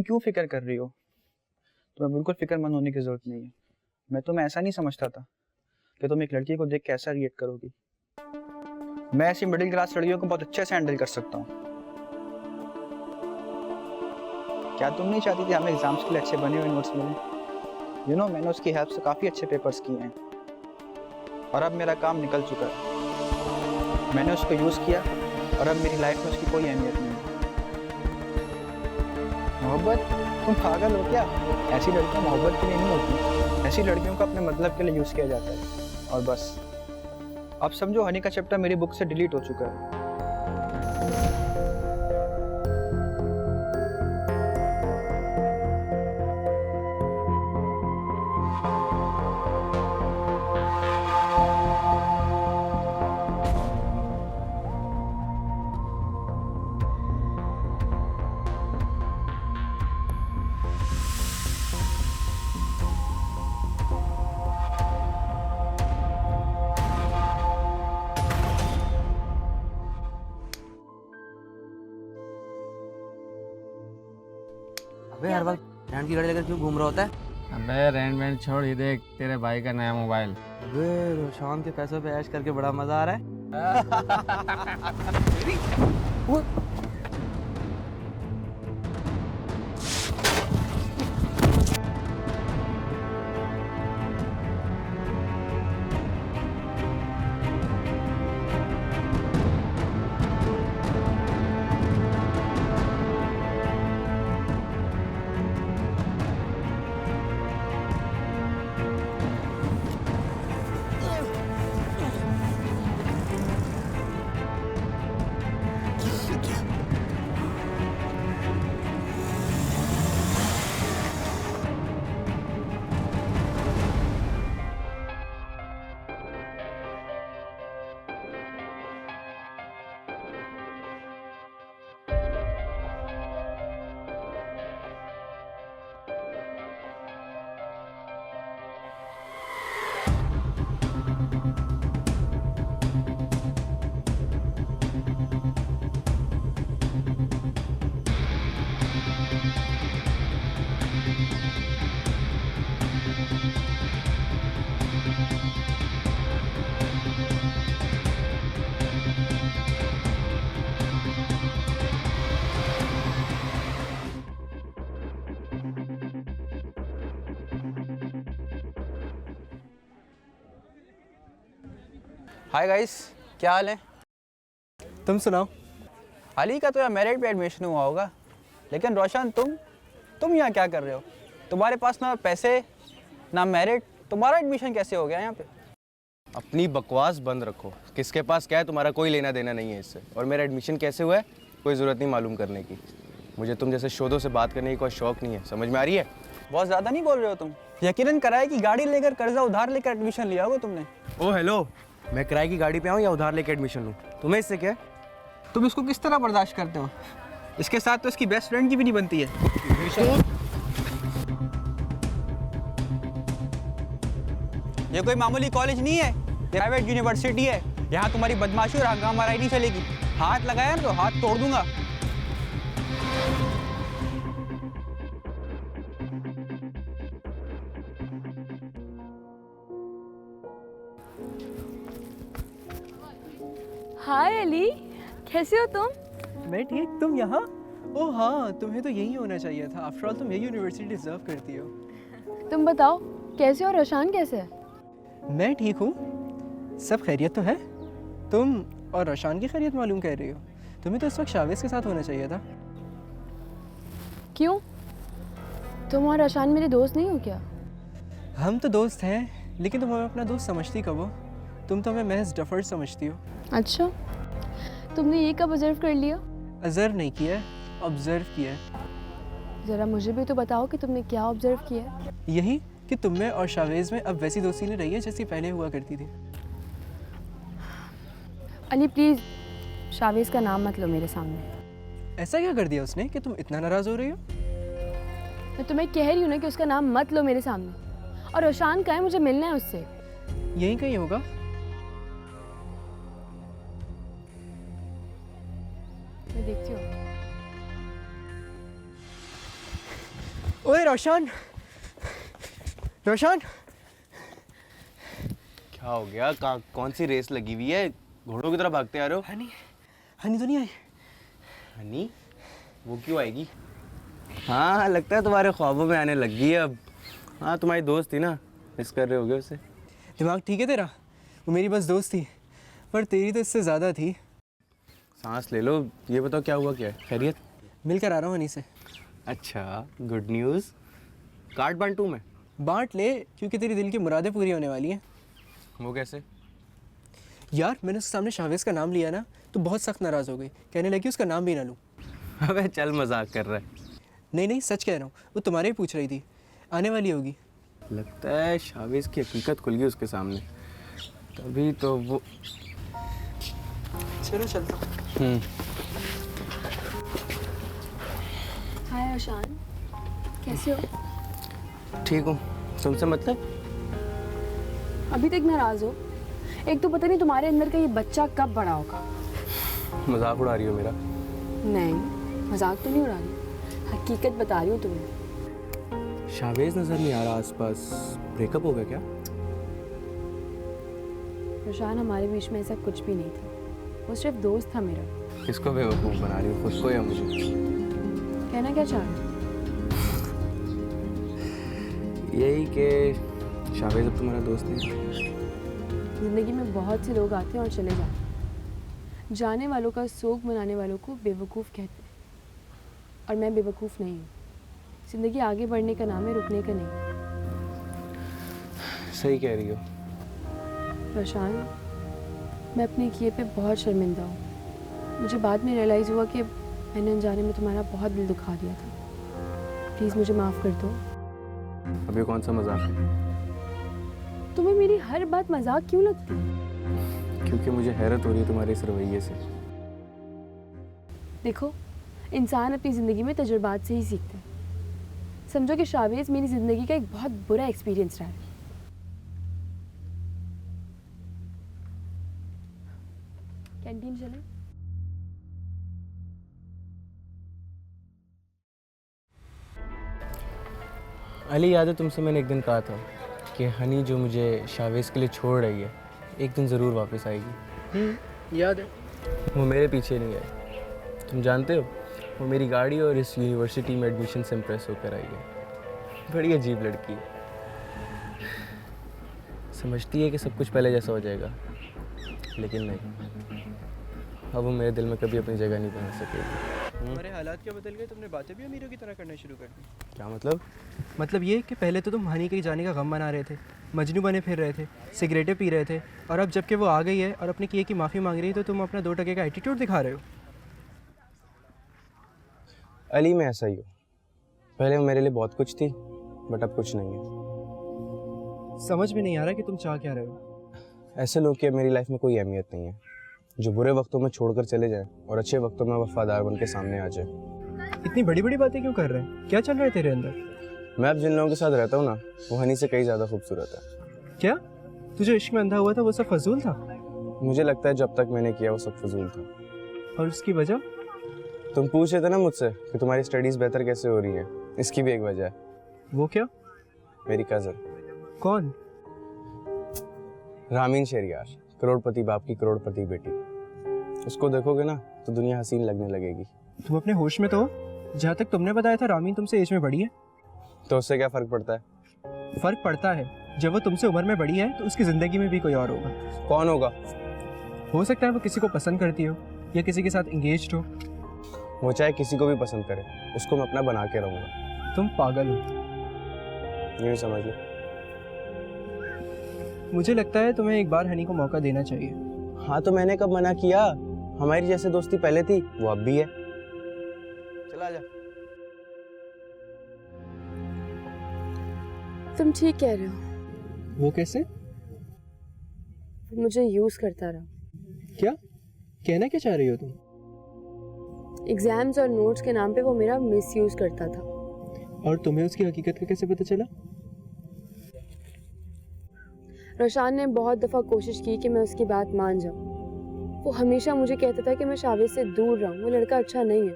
क्यों फिक्र कर रही हो? तुम्हें बिल्कुल फिक्रमंद होने की जरूरत नहीं है। मैं तुम्हें ऐसा नहीं समझता था कि तुम एक लड़की को देख के ऐसा रिएक्ट करोगी। मैं ऐसी मिडिल क्लास लड़कियों को बहुत अच्छे से हैंडल कर सकता हूँ। क्या तुम नहीं चाहती थी हमें एग्जाम्स के लिए अच्छे बने हुए नोट्स मिले? मैंने उसकी हेल्प से काफ़ी अच्छे पेपर्स किए हैं और अब मेरा काम निकल चुका है। मैंने उसको यूज़ किया और अब मेरी लाइफ में उसकी कोई अहमियत नहीं है। मोहब्बत? तुम पागल हो क्या? ऐसी लड़कियां मोहब्बत के लिए नहीं होती। ऐसी लड़कियों को अपने मतलब के लिए यूज़ किया जाता है और बस। अब समझो हनी का चैप्टर मेरी बुक से डिलीट हो चुका है। अबे हर वक्त रैंड की गाड़ी लेकर क्यों घूम रहा होता है? अबे रेंट वेंट छोड़, ये देख तेरे भाई का नया मोबाइल। अबे रोशान के पैसों पे ऐश करके बड़ा मजा आ रहा है। हाय गाइस, क्या हाल है? तुम सुनाओ। अली का तो यार मेरिट पे एडमिशन हुआ होगा, लेकिन रोशन तुम यहाँ क्या कर रहे हो? तुम्हारे पास ना पैसे ना मेरिट, तुम्हारा एडमिशन कैसे हो गया यहाँ पे? अपनी बकवास बंद रखो। किसके पास क्या है तुम्हारा कोई लेना देना नहीं है इससे। और मेरा एडमिशन कैसे हुआ है कोई ज़रूरत नहीं मालूम करने की। मुझे तुम जैसे शोधों से बात करने की कोई शौक नहीं है, समझ में आ रही है? बहुत ज़्यादा नहीं बोल रहे हो तुम? यकीनन कराए कि गाड़ी लेकर कर्जा उधार लेकर एडमिशन लिया होगा तुमने। ओ हेलो, मैं किराए की गाड़ी पे आऊँ या उधार लेकर एडमिशन लूँ? तुम्हें इससे क्या है? तुम इसको किस तरह बर्दाश्त करते हो? इसके साथ तो इसकी बेस्ट फ्रेंड की भी नहीं बनती है। ये कोई मामूली कॉलेज नहीं है, प्राइवेट यूनिवर्सिटी है। यहाँ तुम्हारी बदमाशी और हंगामाराई नहीं चलेगी। हाथ लगाया ना तो हाथ तोड़ दूंगा। हाय अली, कैसे हो तुम? मैं ठीक, तुम यहाँ? ओह हाँ, तुम्हें तो यही होना चाहिए था। आफ्टर ऑल तुम यही यूनिवर्सिटी डिजर्व करती हो। तुम बताओ कैसे हो, रोशान कैसे है? मैं ठीक हूँ, सब खैरियत तो है। तुम और रोशान की खैरियत मालूम कर रही हो? तुम्हें तो इस वक्त शावेज के साथ होना चाहिए था। क्यों? तुम और रोशान मेरे दोस्त नहीं हो क्या? हम तो दोस्त हैं, लेकिन तुम हमें अपना दोस्त समझती कब हो? तुम तो हमें महज डफर समझती हो। अच्छा, तुमने ये कब ऑब्जर्व कर लिया? ऑब्जर्व नहीं किया है, ऑब्जर्व किया है। ज़रा मुझे भी तो बताओ कि तुमने क्या ऑब्जर्व किया है? यही कि तुम में और शावेज में अब वैसी दोस्ती नहीं रही है जैसी पहले हुआ करती थी। अली प्लीज़, शावेज़ का नाम मत लो मेरे सामने। ऐसा क्या कर दिया उसने कि तुम इतना नाराज़ हो रही हो? मैं तुम्हें कह रही हूँ ना कि उसका नाम मत लो मेरे सामने। और रोशान का है, मुझे मिलना है उससे। यहीं कहीं होगा। मैं देखती हूँ। ओए रोशन, रोशन, क्या हो गया? कौन सी रेस लगी हुई है? घोड़ों की तरह भागते आ रहे हो। हनी, हनी तो नहीं आई? हनी? वो क्यों आएगी? हाँ, लगता है तुम्हारे ख्वाबों में आने लग गई है अब। हाँ, तुम्हारी दोस्त थी ना, मिस कर रहे होगे उसे। दिमाग ठीक है तेरा? वो मेरी बस दोस्त थी, पर तेरी तो इससे ज़्यादा थी। सांस ले लो। ये बताओ क्या हुआ, क्या है? खैरियत? मिलकर आ रहा हूँ हनी से। अच्छा, गुड न्यूज़। कार्ड बांटूं मैं? बांट ले, क्योंकि तेरी दिल की मुरादें पूरी होने वाली हैं। वो कैसे? यार मैंने उसके सामने शावेज़ का नाम लिया ना, तो बहुत सख्त नाराज़ हो गई, कहने लगी उसका नाम भी ना लूँ। अबे चल, मजाक कर रहा है। नहीं नहीं, सच कह रहा हूँ, वो तुम्हारे ही पूछ रही थी, आने वाली होगी। लगता है शावेज़ की हकीकत खुल गई उसके सामने, तभी तो वो। चलो चलता हूँ। हाय रोशान, कैसे हो? ठीक हूँ। तुमसे मतलब? अभी तक नाराज हो? एक तो पता नहीं तुम्हारे अंदर का ये बच्चा कब बड़ा होगा। मजाक उड़ा रही हो मेरा? नहीं, मजाक तो नहीं उड़ा रही, हकीकत बता रही हूँ तुम्हें। शावेज़ नज़र नहीं आ रहा आसपास। ब्रेकअप हो गया क्या? रोशान, हमारे बीच में ऐसा कुछ भी नहीं था, वो सिर्फ दोस्त था मेरा। किसको बेवकूफ़ बना रही हो, खुद को या मुझे? कहना क्या चाह रहे हो? यही कि शावेज़ अब तुम्हारा दोस्त नहीं है। ज़िंदगी में बहुत से लोग आते हैं और चले जाते हैं। जाने वालों का शोक मनाने वालों को बेवकूफ़ कहते हैं, और मैं बेवकूफ़ नहीं हूँ। ज़िंदगी आगे बढ़ने का नाम है, रुकने का नहीं। सही कह रही हो। रोशान, मैं अपने किए पे बहुत शर्मिंदा हूँ। मुझे बाद में रियलाइज़ हुआ कि मैंने अनजाने में तुम्हारा बहुत दिल दुखा दिया था। प्लीज़ मुझे माफ़ कर दो। अब ये कौन सा मजाक है? तुम्हें मेरी हर बात मजाक क्यों लगती है? क्योंकि मुझे हैरत हो रही है तुम्हारे इस रवैये से। देखो, इंसान अपनी ज़िंदगी में तजुर्बात से ही सीखते हैं। समझो कि शावेज़ मेरी ज़िंदगी का एक बहुत बुरा एक्सपीरियंस रहा है। कैंटीन चलें? अली, याद है तुमसे मैंने एक दिन कहा था कि हनी जो मुझे शावेज़ के लिए छोड़ रही है, एक दिन ज़रूर वापस आएगी। याद है। वो मेरे पीछे नहीं आई। तुम जानते हो, वो मेरी गाड़ी और इस यूनिवर्सिटी में एडमिशन से इम्प्रेस होकर आई है। बड़ी अजीब लड़की है। समझती है कि सब कुछ पहले जैसा हो जाएगा, लेकिन नहीं। अब वो मेरे दिल में कभी अपनी जगह नहीं बना सकेगी। हमारे हालात क्या बदल गए, तुमने बातें भी अमीरों की तरह करना शुरू कर दी। क्या मतलब? मतलब ये कि पहले तो तुम हनी के जाने का गम मना रहे थे, मजनू बने फिर रहे थे, सिगरेटें पी रहे थे, और अब जबकि वो आ गई है और अपने किए की माफ़ी मांग रही है, तो तुम अपना 2 टके का एटीट्यूड दिखा रहे हो। अली, मैं ऐसा ही हूँ। पहले वो मेरे लिए बहुत कुछ थी, बट अब कुछ नहीं है। समझ में नहीं आ रहा कि तुम चाह क्या रहे हो। ऐसे लोग की अब मेरी लाइफ में कोई अहमियत नहीं है, जो बुरे वक्तों में छोड़कर चले जाएं और अच्छे वक्तों में वफादार बन के सामने आ जाए। इतनी बड़ी बड़ी बातें क्यों कर रहे हैं? क्या चल रहा है तेरे अंदर? मैं अब जिन लोगों के साथ रहता हूँ ना, वो हनी से कई ज़्यादा खूबसूरत है। क्या तुझे इश्क में अंधा हुआ था वो सब फजूल था? मुझे लगता है जब तक मैंने किया वो सब फजूल था। और उसकी वजह? तुम पूछ रहे थे ना मुझसे कि तुम्हारी स्टडीज़ बेहतर कैसे हो रही हैं, इसकी भी एक वजह है। वो क्या? मेरी कज़न। कौन? रामीन शेरियार, करोड़पति बाप की करोड़पति बेटी। उसको देखोगे ना तो दुनिया हसीन लगने लगेगी। तुम अपने होश में तो हो? जहाँ तक तुमने बताया था रामीन तुमसे एज में बड़ी है। तो उससे क्या फ़र्क पड़ता है? फ़र्क पड़ता है, जब वो तुमसे उम्र में बड़ी है तो उसकी ज़िंदगी में भी कोई और होगा। कौन होगा? हो सकता है वो किसी को पसंद करती हो या किसी के साथ इंगेज्ड हो। वो चाहे किसी को भी पसंद करे, उसको मैं अपना बना के रहूँगा। तुम पागल हो। यूँ ही समझ लो। मुझे लगता है तुम्हें एक बार हनी को मौका देना चाहिए। हाँ, तो मैंने कब मना किया? हमारी जैसे दोस्ती पहले थी, वो अब भी है। चला जा। तुम ठीक कह रहे हो। वो कैसे? वो मुझे यूज़ करता रहा। क्या कहना क्या चाह रही हो तुम? एग्जाम्स और नोट्स के नाम पे वो मेरा मिसयूज़ करता था। और तुम्हें उसकी हकीकत का कैसे पता चला? रोशान ने बहुत दफ़ा कोशिश की कि मैं उसकी बात मान जाऊं। वो हमेशा मुझे कहता था कि मैं शावेज़ से दूर रहूं, वो लड़का अच्छा नहीं है।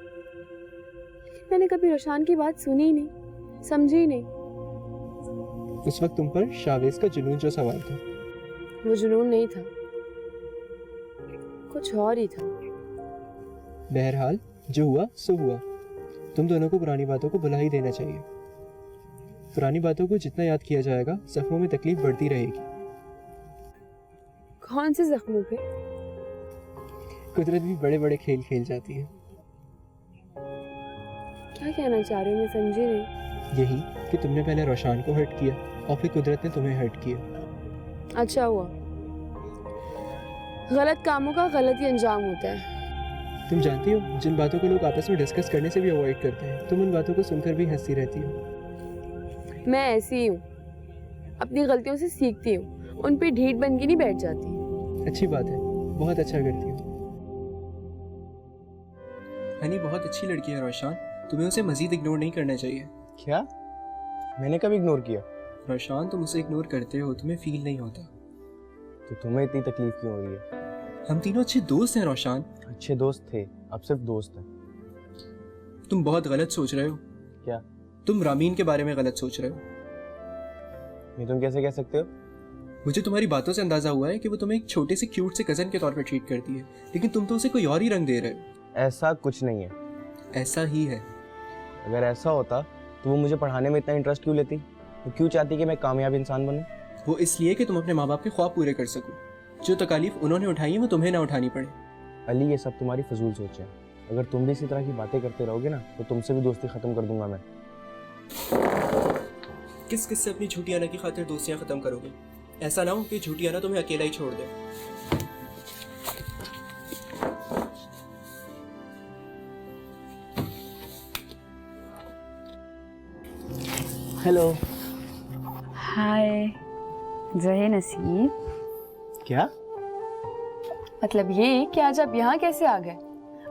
लेकिन मैंने कभी रोशान की बात सुनी ही नहीं। समझी ही नहीं। उस वक्त तुम पर शावेज का जुनून जो सवार था। वो जुनून नहीं था, कुछ और ही था। बहरहाल जो हुआ सो हुआ। तुम दोनों को पुरानी बातों को भुला ही देना चाहिए। पुरानी बातों को जितना याद किया जाएगा जख्मों में तकलीफ बढ़ती रहेगी। कौन से जख्मों पे? कुदरत भी बड़े बड़े खेल खेल जाती है। क्या कहना चाह रहे हो, मैं समझी नहीं। यही कि तुमने पहले रोशान को हर्ट किया और फिर कुदरत ने तुम्हें हर्ट किया। अच्छा हुआ। गलत कामों का गलत ही अंजाम होता है। तुम जानती हो जिन बातों को लोग आपस में डिस्कस करने से भी अवॉइड करते हैं, तुम उन बातों को सुनकर भी हंसती रहती हो। मैं ऐसी ही हूँ, अपनी गलतियों से सीखती हूँ, उन पे ढीठ बन के नहीं बैठ जाती। अच्छी बात है, बहुत अच्छा करती हो। हनी बहुत अच्छी लड़की है रोशान, तुम्हें उसे मजीद इग्नोर नहीं करना चाहिए। क्या? मैंने कब इग्नोर किया? रोशान तुम उसे इग्नोर करते हो, तुम्हें फील नहीं होता। तो तुम्हें इतनी तकलीफ क्यों हो रही है? हम तीनों अच्छे दोस्त हैं रोशान। अच्छे दोस्त थे, अब सिर्फ दोस्त हैं। तुम बहुत गलत सोच रहे हो। क्या? तुम रामीन के बारे में गलत सोच रहे हो। ये तुम कैसे कह सकते हो? मुझे तुम्हारी बातों से अंदाजा हुआ है कि वो तुम्हें एक छोटे से क्यूट से कजन के तौर पर ट्रीट करती है, लेकिन तुम तो उसे कोई और ही रंग दे रहे हो। ऐसा कुछ नहीं है। ऐसा ही है। अगर ऐसा होता तो वो मुझे पढ़ाने में इतना इंटरेस्ट क्यों लेती? वो क्यों चाहती कि मैं कामयाब इंसान बनूं? वो इसलिए कि तुम अपने माँ बाप के ख्वाब पूरे कर सको। जो तकालीफ उन्होंने उठाई है वो तुम्हें ना उठानी पड़े। अली, ये सब तुम्हारी फजूल सोच है। अगर तुम भी इसी तरह की बातें करते रहोगे ना तो तुमसे भी दोस्ती खत्म कर दूंगा मैं। किस किस से अपनी झूठी आना की खातिर दोस्तियां खत्म करोगे? ऐसा ना हो कि झूठी आना तुम्हें अकेला ही छोड़ दे। हेलो। हाय जहे नसीब। क्या? मतलब ये कि आज आप यहाँ कैसे आ गए,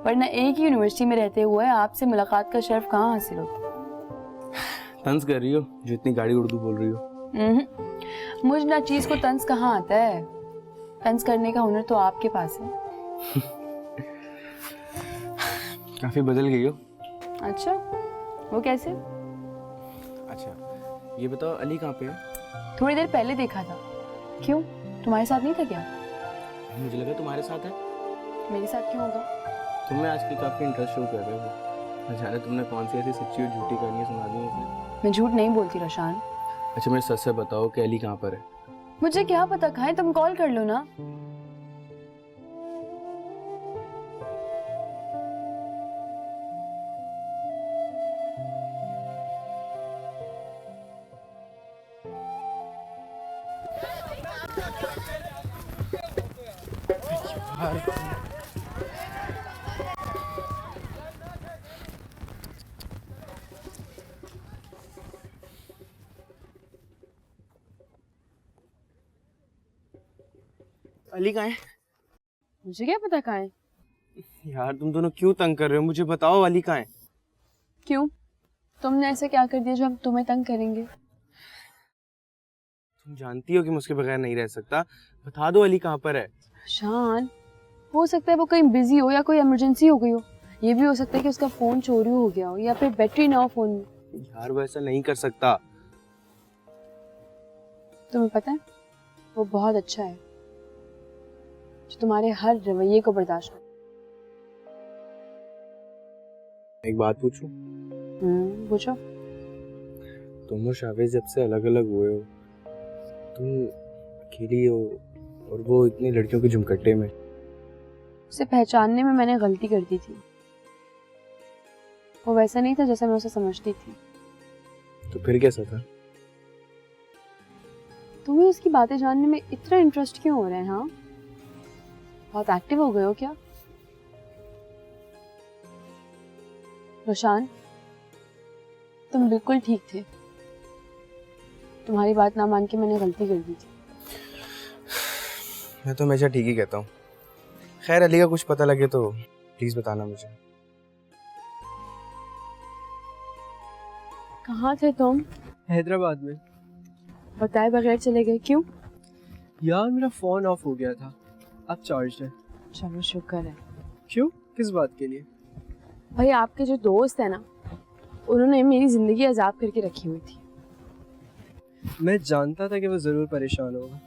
वरना एक ही यूनिवर्सिटी में रहते हुए आपसे मुलाकात का शर्फ कहाँ हासिल होता। तंज कर रही हो जो इतनी गाड़ी उर्दू बोल रही हो? मुझ ना चीज को तंज कहाँ आता है। तंज करने का हुनर तो आपके पास है। काफी बदल गई हो। अच्छा, वो कैसे? अच्छा, ये बताओ अली कहाँ पे है? थोड़ी देर पहले देखा था। क्यों, तुम्हारे साथ नहीं था क्या? मुझे लगा तुम्हारे साथ है। मेरे साथ क्यों होगा? तुमने आजकल काफी इंटरेस्ट शो कर रहे हो। न जाने तुमने कौन सी ऐसी सच्ची और झूठी कहानियां सुना दी मुझे। मैं झूठ नहीं बोलती रोशान। अच्छा, मेरे सच से बताओ कि अली कहाँ पर है? मुझे क्या पता, खाए तुम कॉल कर लो ना। अली कहाँ है? मुझे क्या पता कहाँ है। यार तुम दोनों क्यों तंग कर रहे हो? मुझे बताओ अली कहाँ है? क्यों, तुमने ऐसा क्या कर दिया जो हम तुम्हें तंग करेंगे? तुम जानती हो कि मैं उसके बगैर नहीं रह सकता। बता दो अली कहाँ पर है। शान, हो सकता है वो कहीं बिजी हो या कोई इमरजेंसी हो गई हो। ये भी हो सकता है कि उसका फोन चोरी हो गया हो या फिर बैटरी ना हो फोन में। यार वो ऐसा नहीं कर सकता। तुम्हें पता है वो बहुत अच्छा है जो तुम्हारे हर रवैये को बर्दाश्त कर। एक बात पूछूं? पूछो। तुम और शावेज जब से अलग अलग हुए हो, तुम अकेली हो और वो इतनी लड़कियों के झुमकट्टे में। उसे पहचानने में मैंने गलती कर दी थी। वो वैसा नहीं था जैसा मैं उसे समझती थी। तो फिर कैसा था? तुम्हें उसकी बातें जानने में इतना इंटरेस्ट क्यों हो रहा है? हाँ, बहुत एक्टिव हो गए हो क्या? रोशान, तुम बिल्कुल ठीक थे। तुम्हारी बात ना मान के मैंने गलती कर दी थी। मैं तो हमेशा ठीक ही कहता हूँ। खैर, अली का कुछ पता लगे तो प्लीज बताना मुझे। कहाँ थे तुम? हैदराबाद में। बताए बगैर चले गए, क्यों? यार मेरा फ़ोन ऑफ हो गया था, अब चार्ज है। चलो शुक्र है। क्यों, किस बात के लिए? भाई आपके जो दोस्त है ना, उन्होंने मेरी ज़िंदगी अजाब करके रखी हुई थी। मैं जानता था कि वो ज़रूर परेशान होगा।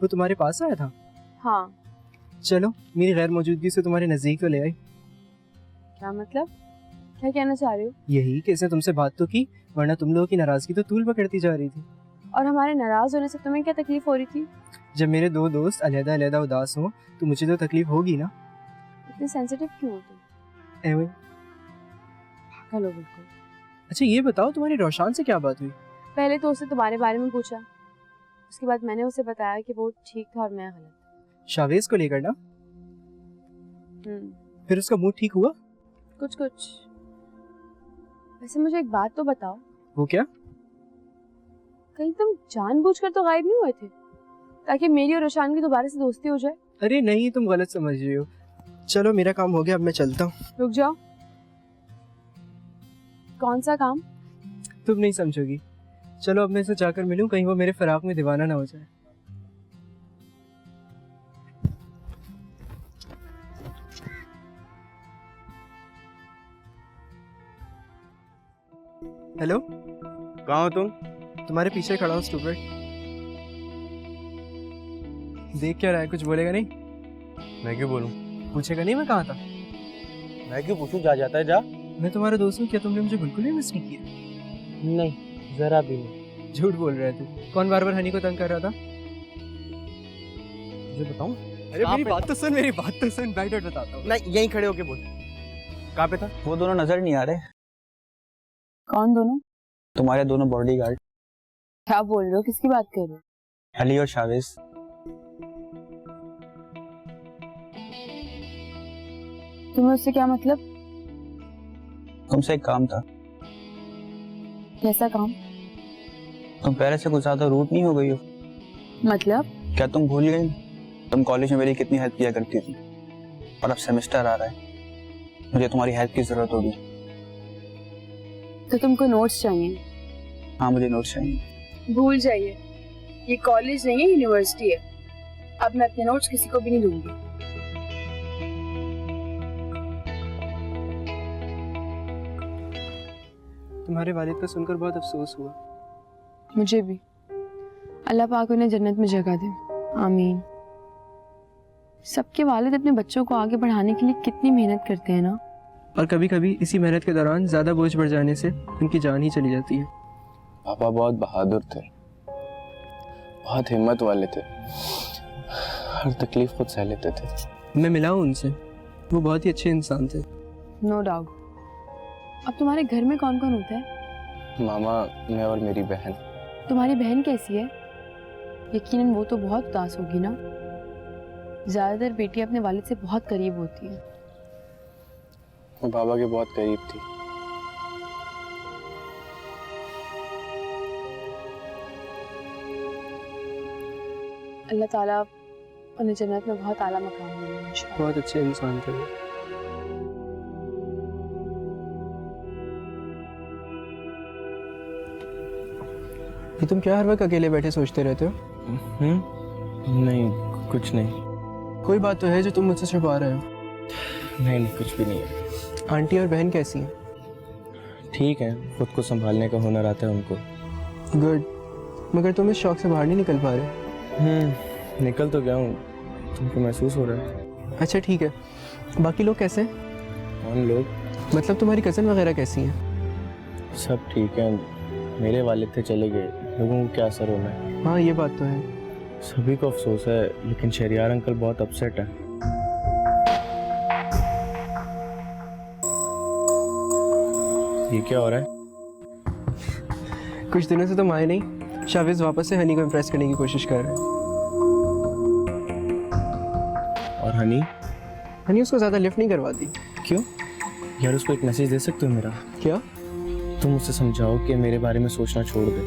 वो तुम्हारे पास आया था? हाँ। चलो मेरी गैर मौजूदगी से तुम्हारे नज़दीक तो ले आई। क्या मतलब? क्या कहना चाह रहे हो? यही कि इसने तुमसे बात तो की, वरना तुम लोगों की नाराज़गी तो तूल पकड़ती जा रही थी। और हमारे नाराज़ होने से तुम्हें क्या तकलीफ हो रही थी? जब मेरे दो दोस्त अलहदा अलहदा उदास हों तो मुझे तो तकलीफ होगी ना। इतने सेंसिटिव क्यों हो तुम? एवं। पागल हो बिल्कुल। अच्छा ये बताओ तुम्हारी रोशान से क्या बात हुई? पहले तो उसने तुम्हारे बारे में पूछा, उसके बाद मैंने उसे बताया कि वो ठीक था और मैं गलत। शावेज को लेकर ना? फिर उसका मूड ठीक हुआ? कुछ कुछ। वैसे मुझे एक बात तो बताओ। वो क्या? कहीं तुम जानबूझकर तो गायब नहीं हुए थे ताकि मेरी और रोशान की दोबारा से दोस्ती हो जाए? अरे नहीं, तुम गलत समझ रही हो। चलो मेरा काम हो गया, अब मैं चलता हूँ। रुक जाओ। कौन सा काम? तुम नहीं समझोगी। चलो अब मैं इसे जाकर मिलूं, कहीं वो मेरे फराक में दीवाना ना हो जाए। हेलो, कहाँ हो तुम? तुम्हारे पीछे खड़ा हूँ स्टूपिड। देख क्या रहा है, कुछ बोलेगा नहीं? मैं क्यों बोलूँ? पूछेगा नहीं मैं कहाँ था? मैं क्यों पूछूं? जा जाता है जा। मैं तुम्हारा दोस्त हूँ, क्या तुमने मुझे बिल्कुल भी मिस नहीं किया? नहीं, जरा भी नहीं। झूठ बोल रहा है तू। कौन बार बार हनी को तंग कर रहा था? मुझे बताऊं? अरे कहाँ मेरी पे बात तो सुन, मेरी बात तो सुन, बैठ बताता हूँ। नहीं, यहीं खड़े होके बोल। कहाँ पे था? वो दोनों नजर नहीं आ रहे? कौन दोनों? तुम्हारे दोनों बॉडीगार्ड, क्या बोल रहे हो? किसकी बात कर रहे हो? अली और शावेज। तुम्हें उससे क्या मतलब? तुमसे एक काम था। कैसा काम? तुम पहले से कुछ ज्यादा रूट नहीं हो गई हो? मतलब? क्या तुम भूल गई तुम कॉलेज में मेरी कितनी हेल्प किया करती थी? और अब सेमेस्टर आ रहा है, मुझे तुम्हारी हेल्प की जरूरत होगी। तो तुमको नोट्स चाहिए? हाँ, मुझे नोट्स चाहिए। भूल जाइए, ये कॉलेज नहीं है, यूनिवर्सिटी है। अब मैं अपने नोट्स किसी को भी नहीं दूंगी। तुम्हारे वालिद को सुनकर बहुत अफसोस हुआ। मुझे भी। अल्लाह पाक उन्हें जन्नत में जगह दे, आमीन। सबके वालिद अपने बच्चों को आगे बढ़ाने के लिए कितनी मेहनत करते हैं ना। और कभी कभी इसी मेहनत के दौरान ज्यादा बोझ बढ़ जाने से उनकी जान ही चली जाती है। पापा बहुत बहादुर थे, बहुत हिम्मत वाले थे, हर तकलीफ खुद सह लेते थे। मैं मिला हूँ उनसे, वो बहुत ही अच्छे इंसान थे। No doubt. अब तुम्हारे घर में कौन कौन होता है? मामा, मैं और मेरी बहन। तुम्हारी बहन कैसी है? यकीनन वो तो बहुत उदास होगी ना। ज्यादातर बेटी अपने वालिद से बहुत करीब होती है। वो बाबा के बहुत करीब थी। अल्लाह ताला उन्हें जन्नत में बहुत आला मकाम देगा इंशाअल्लाह। बहुत अच्छे इंसान थे वो। ये तुम क्या हर वक्त अकेले बैठे सोचते रहते हो? नहीं, कुछ नहीं। कोई बात तो है जो तुम मुझसे छुपा रहे हो? नहीं, कुछ भी नहीं है। आंटी और बहन कैसी हैं? ठीक है, खुद को संभालने का हुनर आता है उनको। गुड। मगर तुम इस शौक से बाहर नहीं निकल पा रहे। निकल तो गया हूँ, तुमको महसूस हो रहा है? अच्छा ठीक है, बाकी लोग कैसे हैं? कौन लोग? मतलब तुम्हारी कज़न वगैरह कैसी हैं? सब ठीक है। मेरे वालिद थे चले गए, लोगों को क्या असर होना है। हाँ ये बात तो है। सभी को अफसोस है, लेकिन शहरियार अंकल बहुत अपसेट है। ये क्या हो रहा है? कुछ दिनों से तुम आए नहीं, शावेज वापस से हनी को इम्प्रेस करने की कोशिश कर रहे हैं। और हनी? हनी उसको ज़्यादा लिफ्ट नहीं करवाती। क्यों? यार उसको एक मैसेज दे सकते हो मेरा? क्या? तुम उससे समझाओ कि मेरे बारे में सोचना छोड़ दे।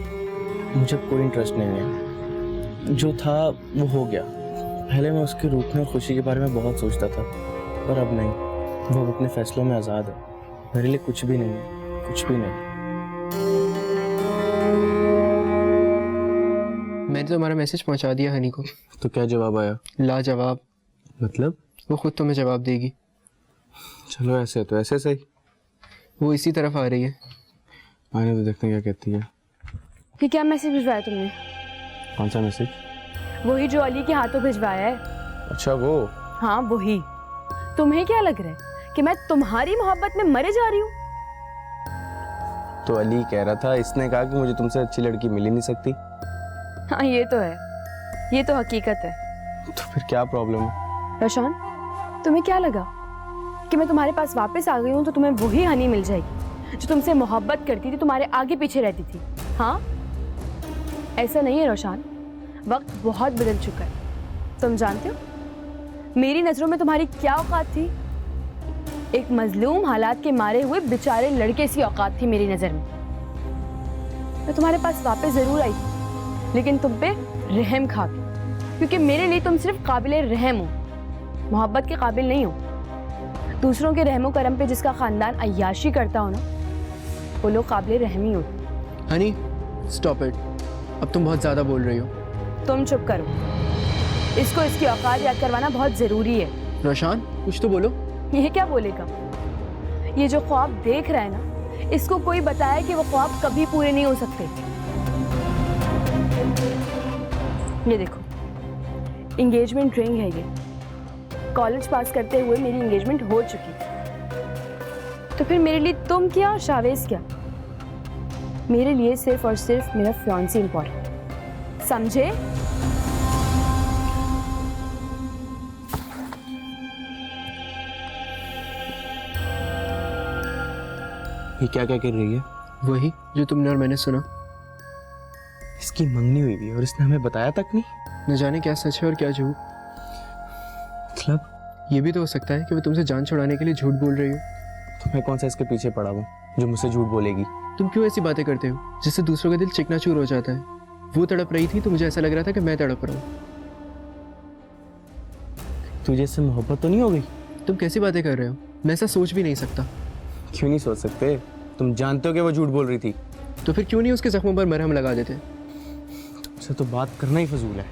मुझे कोई इंटरेस्ट नहीं है, जो था वो हो गया। पहले मैं उसके रूप में और खुशी के बारे में बहुत सोचता था, पर अब नहीं। वो अपने फैसलों में आज़ाद है। मेरे लिए कुछ भी नहीं है, कुछ भी नहीं। मैंने तुम्हारा मैसेज पहुंचा दिया हनी को। तो क्या जवाब आया? लाजवाब। मतलब? वो खुद तुम्हें जवाब देगी। चलो ऐसे तो ऐसे सही। वो इसी तरफ आ रही है। आने तो देखते हैं क्या कहती है। कि क्या मैसेज भिजवाया तुमने? कौन सा मैसेज? वही जो अली के हाथों भिजवाया है। अच्छा वो। हाँ वही। तुम्हें क्या लग रहा है कि मैं तुम्हारी मोहब्बत में मरे जा रही हूँ? तो अली कह रहा था, इसने कहा कि मुझे तुमसे अच्छी लड़की मिल ही नहीं सकती। हाँ ये तो है, ये तो हकीकत है। तो फिर क्या प्रॉब्लम है? रोशन, तुम्हें क्या लगा कि मैं तुम्हारे पास वापस आ गई हूँ तो तुम्हें वही हनी मिल जाएगी जो तुमसे मोहब्बत करती थी, तुम्हारे आगे पीछे रहती थी? हाँ ऐसा नहीं है रोशन, वक्त बहुत बदल चुका है। तुम जानते हो मेरी नजरों में तुम्हारी क्या औकात थी? एक मजलूम हालात के मारे हुए बेचारे लड़के सी औकात थी मेरी नजर में। मैं तुम्हारे पास वापस जरूर आई थी, लेकिन तुम पे रहम खा के, क्योंकि मेरे लिए तुम सिर्फ काबिल रहम हो, मोहब्बत के काबिल नहीं हो। दूसरों के रहमो करम पे जिसका खानदान अय्याशी करता हो ना, वो लोग काबिल रहम ही होते। हनी स्टॉप इट, अब तुम बहुत ज़्यादा बोल रही हो। तुम चुप करो, इसको इसकी औकात याद करवाना बहुत जरूरी है। रोशन कुछ तो बोलो। ये क्या बोलेगा? ये जो ख्वाब देख रहा है ना, इसको कोई बताया कि वो ख्वाब कभी पूरे नहीं हो सकते। ये देखो, एंगेजमेंट रिंग है ये। कॉलेज पास करते हुए मेरी एंगेजमेंट हो चुकी, तो फिर मेरे लिए तुम क्या और शावेज क्या? मेरे लिए सिर्फ और सिर्फ मेरा फियांसी इंपॉर्टेंट, समझे? ये क्या क्या कर रही है? वही जो तुमने और मैंने सुना। इसकी मंगनी हुई भी और इसने हमें बताया तक नहीं। न जाने क्या सच है और क्या झूठ। मतलब ये भी तो हो सकता है कि वो तुमसे जान छुड़ाने के लिए झूठ बोल रही हो। तो मैं कौन सा इसके पीछे पड़ा हूँ जो मुझसे झूठ बोलेगी? तुम क्यों ऐसी बातें करते हो जिससे दूसरों का दिल चिकनाचूर हो जाता है? वो तड़प रही थी तो मुझे ऐसा लग रहा था कि मैं तड़प रहा हूँ। तुझे इससे मोहब्बत तो नहीं हो गई? तुम कैसी बातें कर रहे हो? मैं ऐसा सोच भी नहीं सकता। क्यों नहीं सोच सकते? तुम जानते हो कि वो झूठ बोल रही थी। तो फिर क्यों नहीं उसके जख्मों पर मरहम लगा देते? तुमसे तो बात करना ही फजूल है।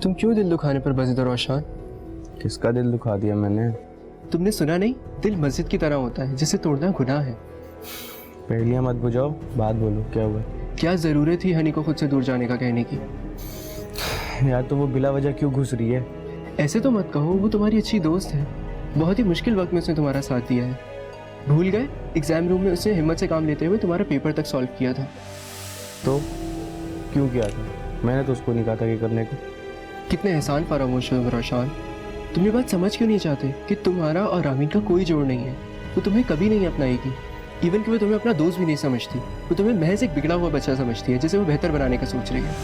तुम क्यों दिल दुखाने पर बजिद हो रोशन? किसका दिल दुखा दिया मैंने? तुमने सुना नहीं, दिल मस्जिद की तरह होता है जिसे तोड़ना गुनाह है। पहलियां मत बुझाओ, बात बोलो, क्या हुआ? क्या जरूरत थी हनी को खुद से दूर जाने का कहने की? यार तो वो बिला वजह क्यों घुस रही है? ऐसे तो मत कहो, वो तुम्हारी अच्छी दोस्त है। बहुत ही मुश्किल वक्त में उसने तुम्हारा साथ दिया है। भूल गए एग्जाम रूम में उसने हिम्मत से काम लेते हुए तुम्हारा पेपर तक सॉल्व किया था। तो क्यों किया था? मैंने तो उसको नहीं कहा था कि करने को। कितने एहसान फरामोश हो रोशन। तुम ये बात समझ क्यों नहीं चाहते कि तुम्हारा और रामीन का कोई जोड़ नहीं है? वो तुम्हें कभी नहीं अपनाएगी। इवन कि वो तुम्हें अपना दोस्त भी नहीं समझती। वो तुम्हें महज एक बिगड़ा हुआ बच्चा समझती है जिसे वो बेहतर बनाने का सोच रही है।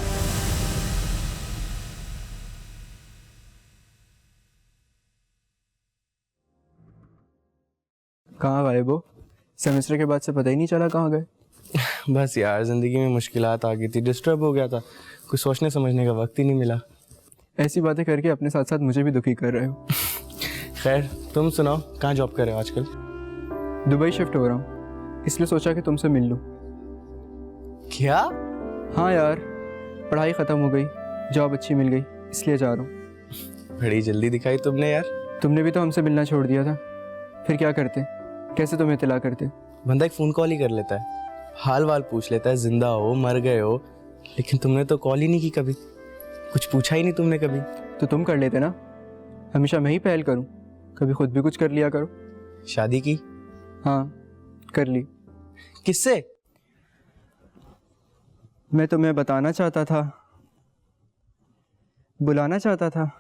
कहाँ गायब हो? सेमेस्टर के बाद से पता ही नहीं चला कहाँ गए। बस यार जिंदगी में मुश्किलात आ गई थी, डिस्टर्ब हो गया था, कुछ सोचने समझने का वक्त ही नहीं मिला। ऐसी बातें करके अपने साथ साथ मुझे भी दुखी कर रहे हो। खैर तुम सुनाओ, कहाँ जॉब कर रहे हो आजकल? दुबई शिफ्ट हो रहा हूँ, इसलिए सोचा कि तुमसे मिल लूँ। क्या? हाँ यार, पढ़ाई ख़त्म हो गई, जॉब अच्छी मिल गई, इसलिए जा रहा हूँ। बड़ी जल्दी दिखाई तुमने यार। तुमने भी तो हमसे मिलना छोड़ दिया था, फिर क्या करते? कैसे तुम्हें इत्तला करते? बंदा एक फ़ोन कॉल ही कर लेता है, हाल वाल पूछ लेता है, जिंदा हो मर गए हो, लेकिन तुमने तो कॉल ही नहीं की कभी, कुछ पूछा ही नहीं तुमने कभी। तो तुम कर लेते ना, हमेशा मैं ही पहल करूँ, कभी खुद भी कुछ कर लिया करो। शादी की? हाँ कर ली। किससे? मैं तुम्हें बताना चाहता था, बुलाना चाहता था,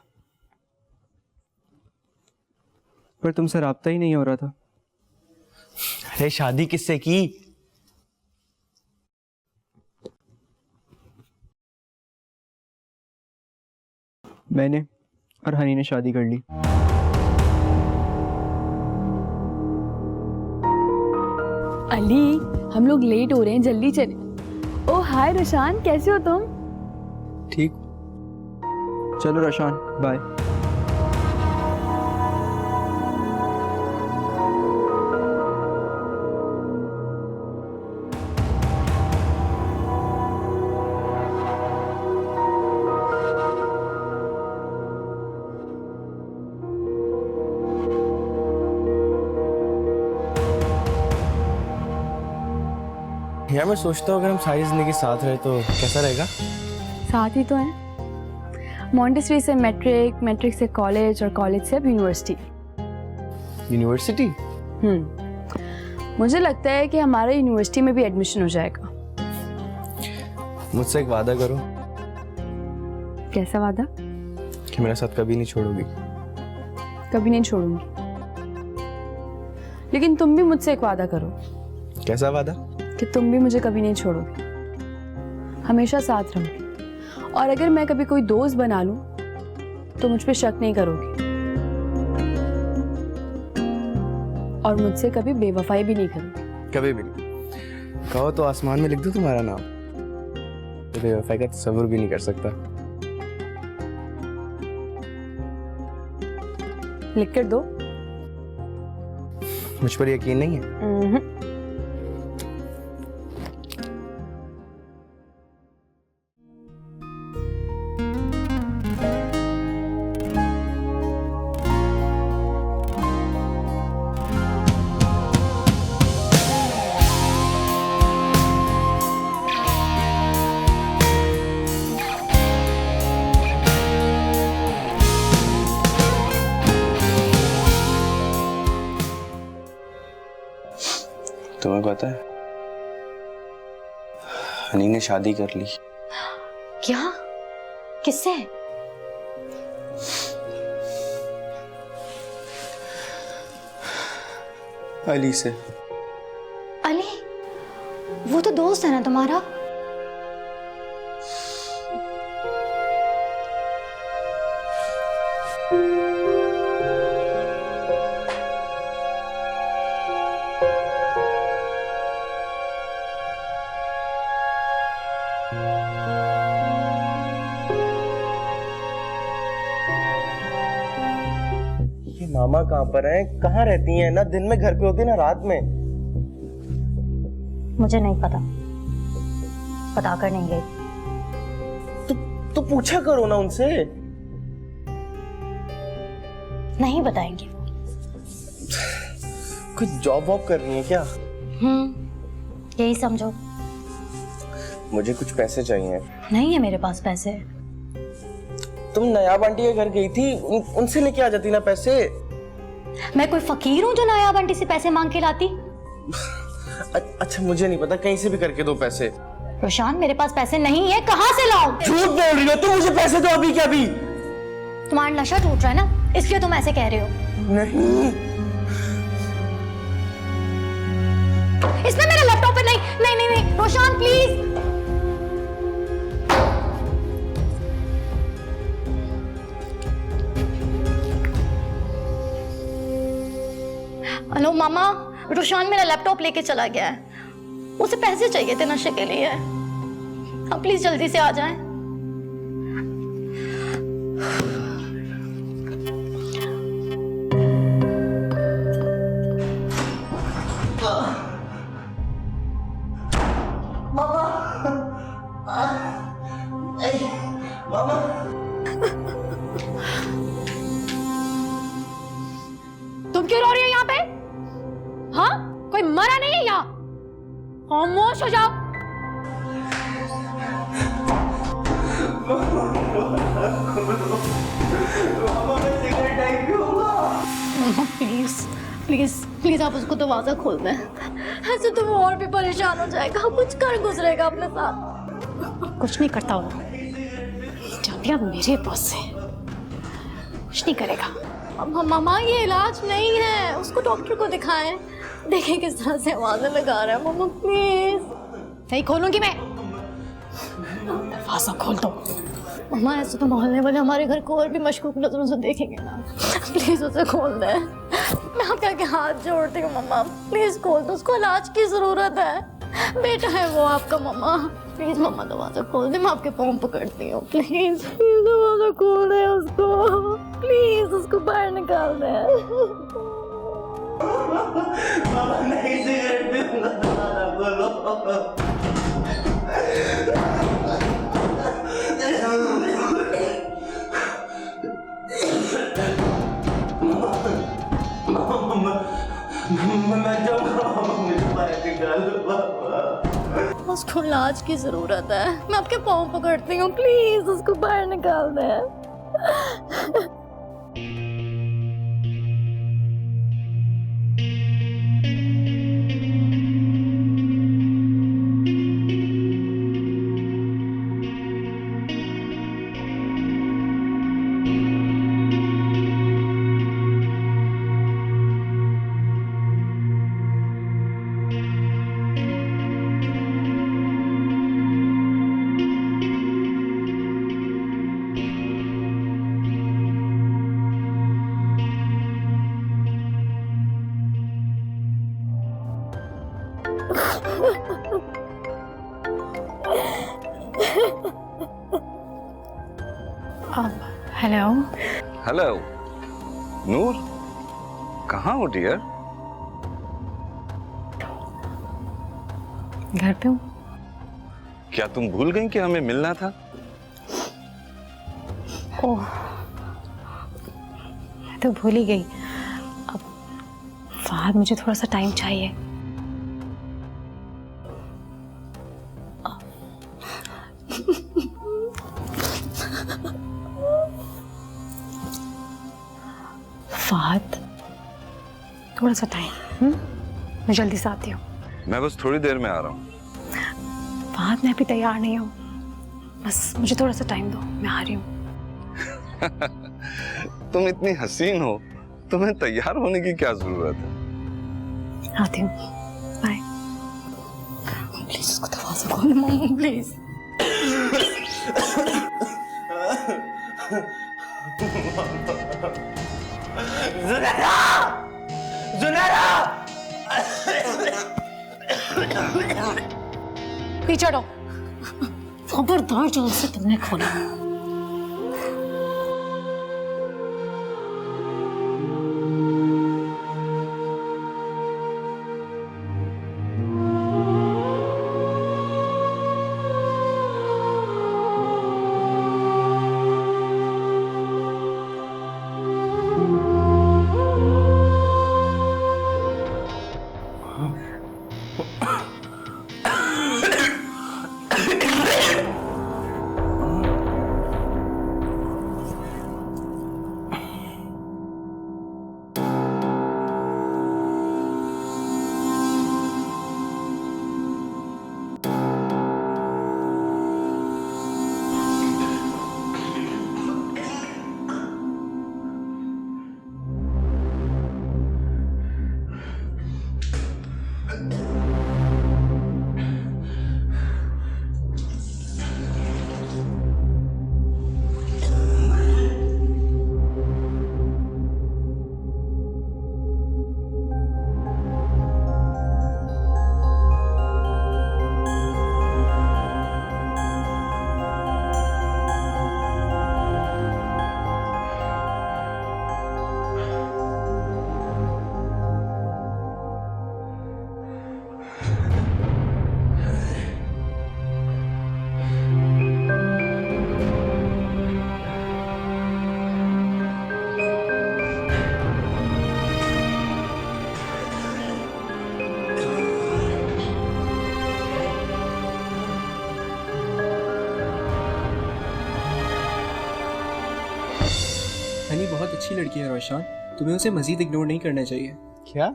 पर तुमसे राब्ता ही नहीं हो रहा था। अरे शादी किससे की? मैंने और हनी ने शादी कर ली। अली, हम लोग लेट हो रहे हैं, जल्दी चले। ओ हाय रोशन, कैसे हो तुम? ठीक। चलो रोशन, बाय। यार मैं सोचता हूँ अगर हम सारी जिंदगी साथ रहे तो कैसा रहेगा? साथ ही तो हैं। मॉन्टेसरी से मैट्रिक, मैट्रिक से कॉलेज और कॉलेज से अब यूनिवर्सिटी। यूनिवर्सिटी? मुझे लगता है कि हमारा यूनिवर्सिटी में भी एडमिशन हो जाएगा। मुझसे एक वादा करो कैसा वादा? कि मेरे साथ कभी नहीं छोड़ोगी। कभी नहीं छोड़ूंगी। लेकिन तुम भी मुझसे एक वादा करो कैसा वादा? कि तुम भी मुझे कभी नहीं छोड़ोगे, हमेशा साथ रहोगे। और अगर मैं कभी कोई दोस्त बना लूं तो मुझ पे शक नहीं करोगे और मुझसे कभी बेवफाई भी नहीं करोगे। कभी भी नहीं। कहो तो आसमान में लिख दो तुम्हारा नाम, तो बेवफाई का तस्वीर भी नहीं कर सकता। लिख कर दो। मुझ पर यकीन नहीं है? तुम्हें पता है हनी ने शादी कर ली। क्या? किससे? अली से। अली? वो तो दोस्त है ना तुम्हारा? मामा कहाँ पर हैं? कहाँ रहती हैं? ना दिन में घर पे होती ना रात में। मुझे नहीं पता, पता कर नहीं गई। तो पूछा करो ना उनसे। नहीं बताएंगे वो। कुछ जॉब वॉब कर रही है क्या? यही समझो। मुझे कुछ पैसे चाहिए। नहीं है मेरे पास पैसे। तुम नयाब आंटी के घर गई थी, उनसे लेके आ जाती ना पैसे। मैं कोई फकीर हूँ जो नायाब आंटी से पैसे मांग के लाती? अच्छा मुझे नहीं पता, कहीं से भी करके दो पैसे। रोशान मेरे पास पैसे नहीं है, कहाँ से लाऊं? झूठ बोल रही हो तुम, मुझे पैसे दो अभी क्या अभी। तुम्हारा नशा टूट रहा है ना, इसलिए तुम ऐसे कह रहे हो। नहीं इसमें मेरा लैपटॉप है। नहीं नहीं नहीं, नहीं। रोशान प्लीज। हेलो मामा, रोशान मेरा लैपटॉप लेके चला गया है। उसे पैसे चाहिए थे नशे के लिए। आप प्लीज जल्दी से आ जाएं। तुम क्यों रो रही हो यहाँ पे? हाँ, कोई मरा नहीं है यहाँ। खामोश हो जाओ। प्लीज प्लीज प्लीज आप उसको दरवाजा खोल दें। ऐसे तो वो और भी परेशान हो जाएगा, कुछ कर गुजरेगा अपने साथ। कुछ नहीं करता वो, जाती है मेरे पास से, कुछ नहीं करेगा। मामा ये इलाज नहीं है, उसको डॉक्टर को दिखाएं। देखें किस तरह से आवाजें लगा रहा है। मामा प्लीज। नहीं खोलूंगी मैं, दरवाजा खोल दो। मामा ऐसे तो मोहल्ले वाले हमारे घर को और भी मशकूक नजरों से देखेंगे ना। प्लीज उसे खोल दे। मैं आपके आगे हाथ जोड़ती हूँ मामा, प्लीज खोल दो। उसको इलाज की जरूरत है, बेटा है वो आपका। मामा प्लीज, मामा दरवाजा खोल दे, मैं आपके पाँव पकड़ती हूँ। प्लीज दरवाजा खोल दे उसको, प्लीज उसको बाहर निकाल दे। मामा नहीं सिगरेट पीऊंगा, दरवाजा खोलो। मैं जाऊंगा, मुझे बाहर निकालो बाबा। उसको इलाज की जरूरत है। मैं आपके पाँव पकड़ती हूँ, प्लीज उसको बाहर निकाल दें। हेलो। हेलो नूर, कहाँ हो डियर? घर पे हूँ। क्या तुम भूल गई कि हमें मिलना था? ओह, मैं तो भूल ही गई। अब फहद, मुझे थोड़ा सा टाइम चाहिए। फहद, थोड़ा सा टाइम। मैं जल्दी से आती हूँ। मैं बस थोड़ी देर में आ रहा हूँ। फहद, मैं अभी तैयार नहीं हूँ, बस मुझे थोड़ा सा टाइम दो, मैं आ रही हूँ। तुम इतनी हसीन हो, तुम्हें तैयार होने की क्या जरूरत है? आती हूँ, बाय। प्लीज उसको दरवाजा खोलो मम्मी, प्लीज। जुनैरा! जुनैरा! पीछे हटो। खबरदार जो उसे तुमने खोला। हनी बहुत अच्छी लड़की है रोशान, तुम्हें उसे मजीद इग्नोर नहीं करना चाहिए। क्या?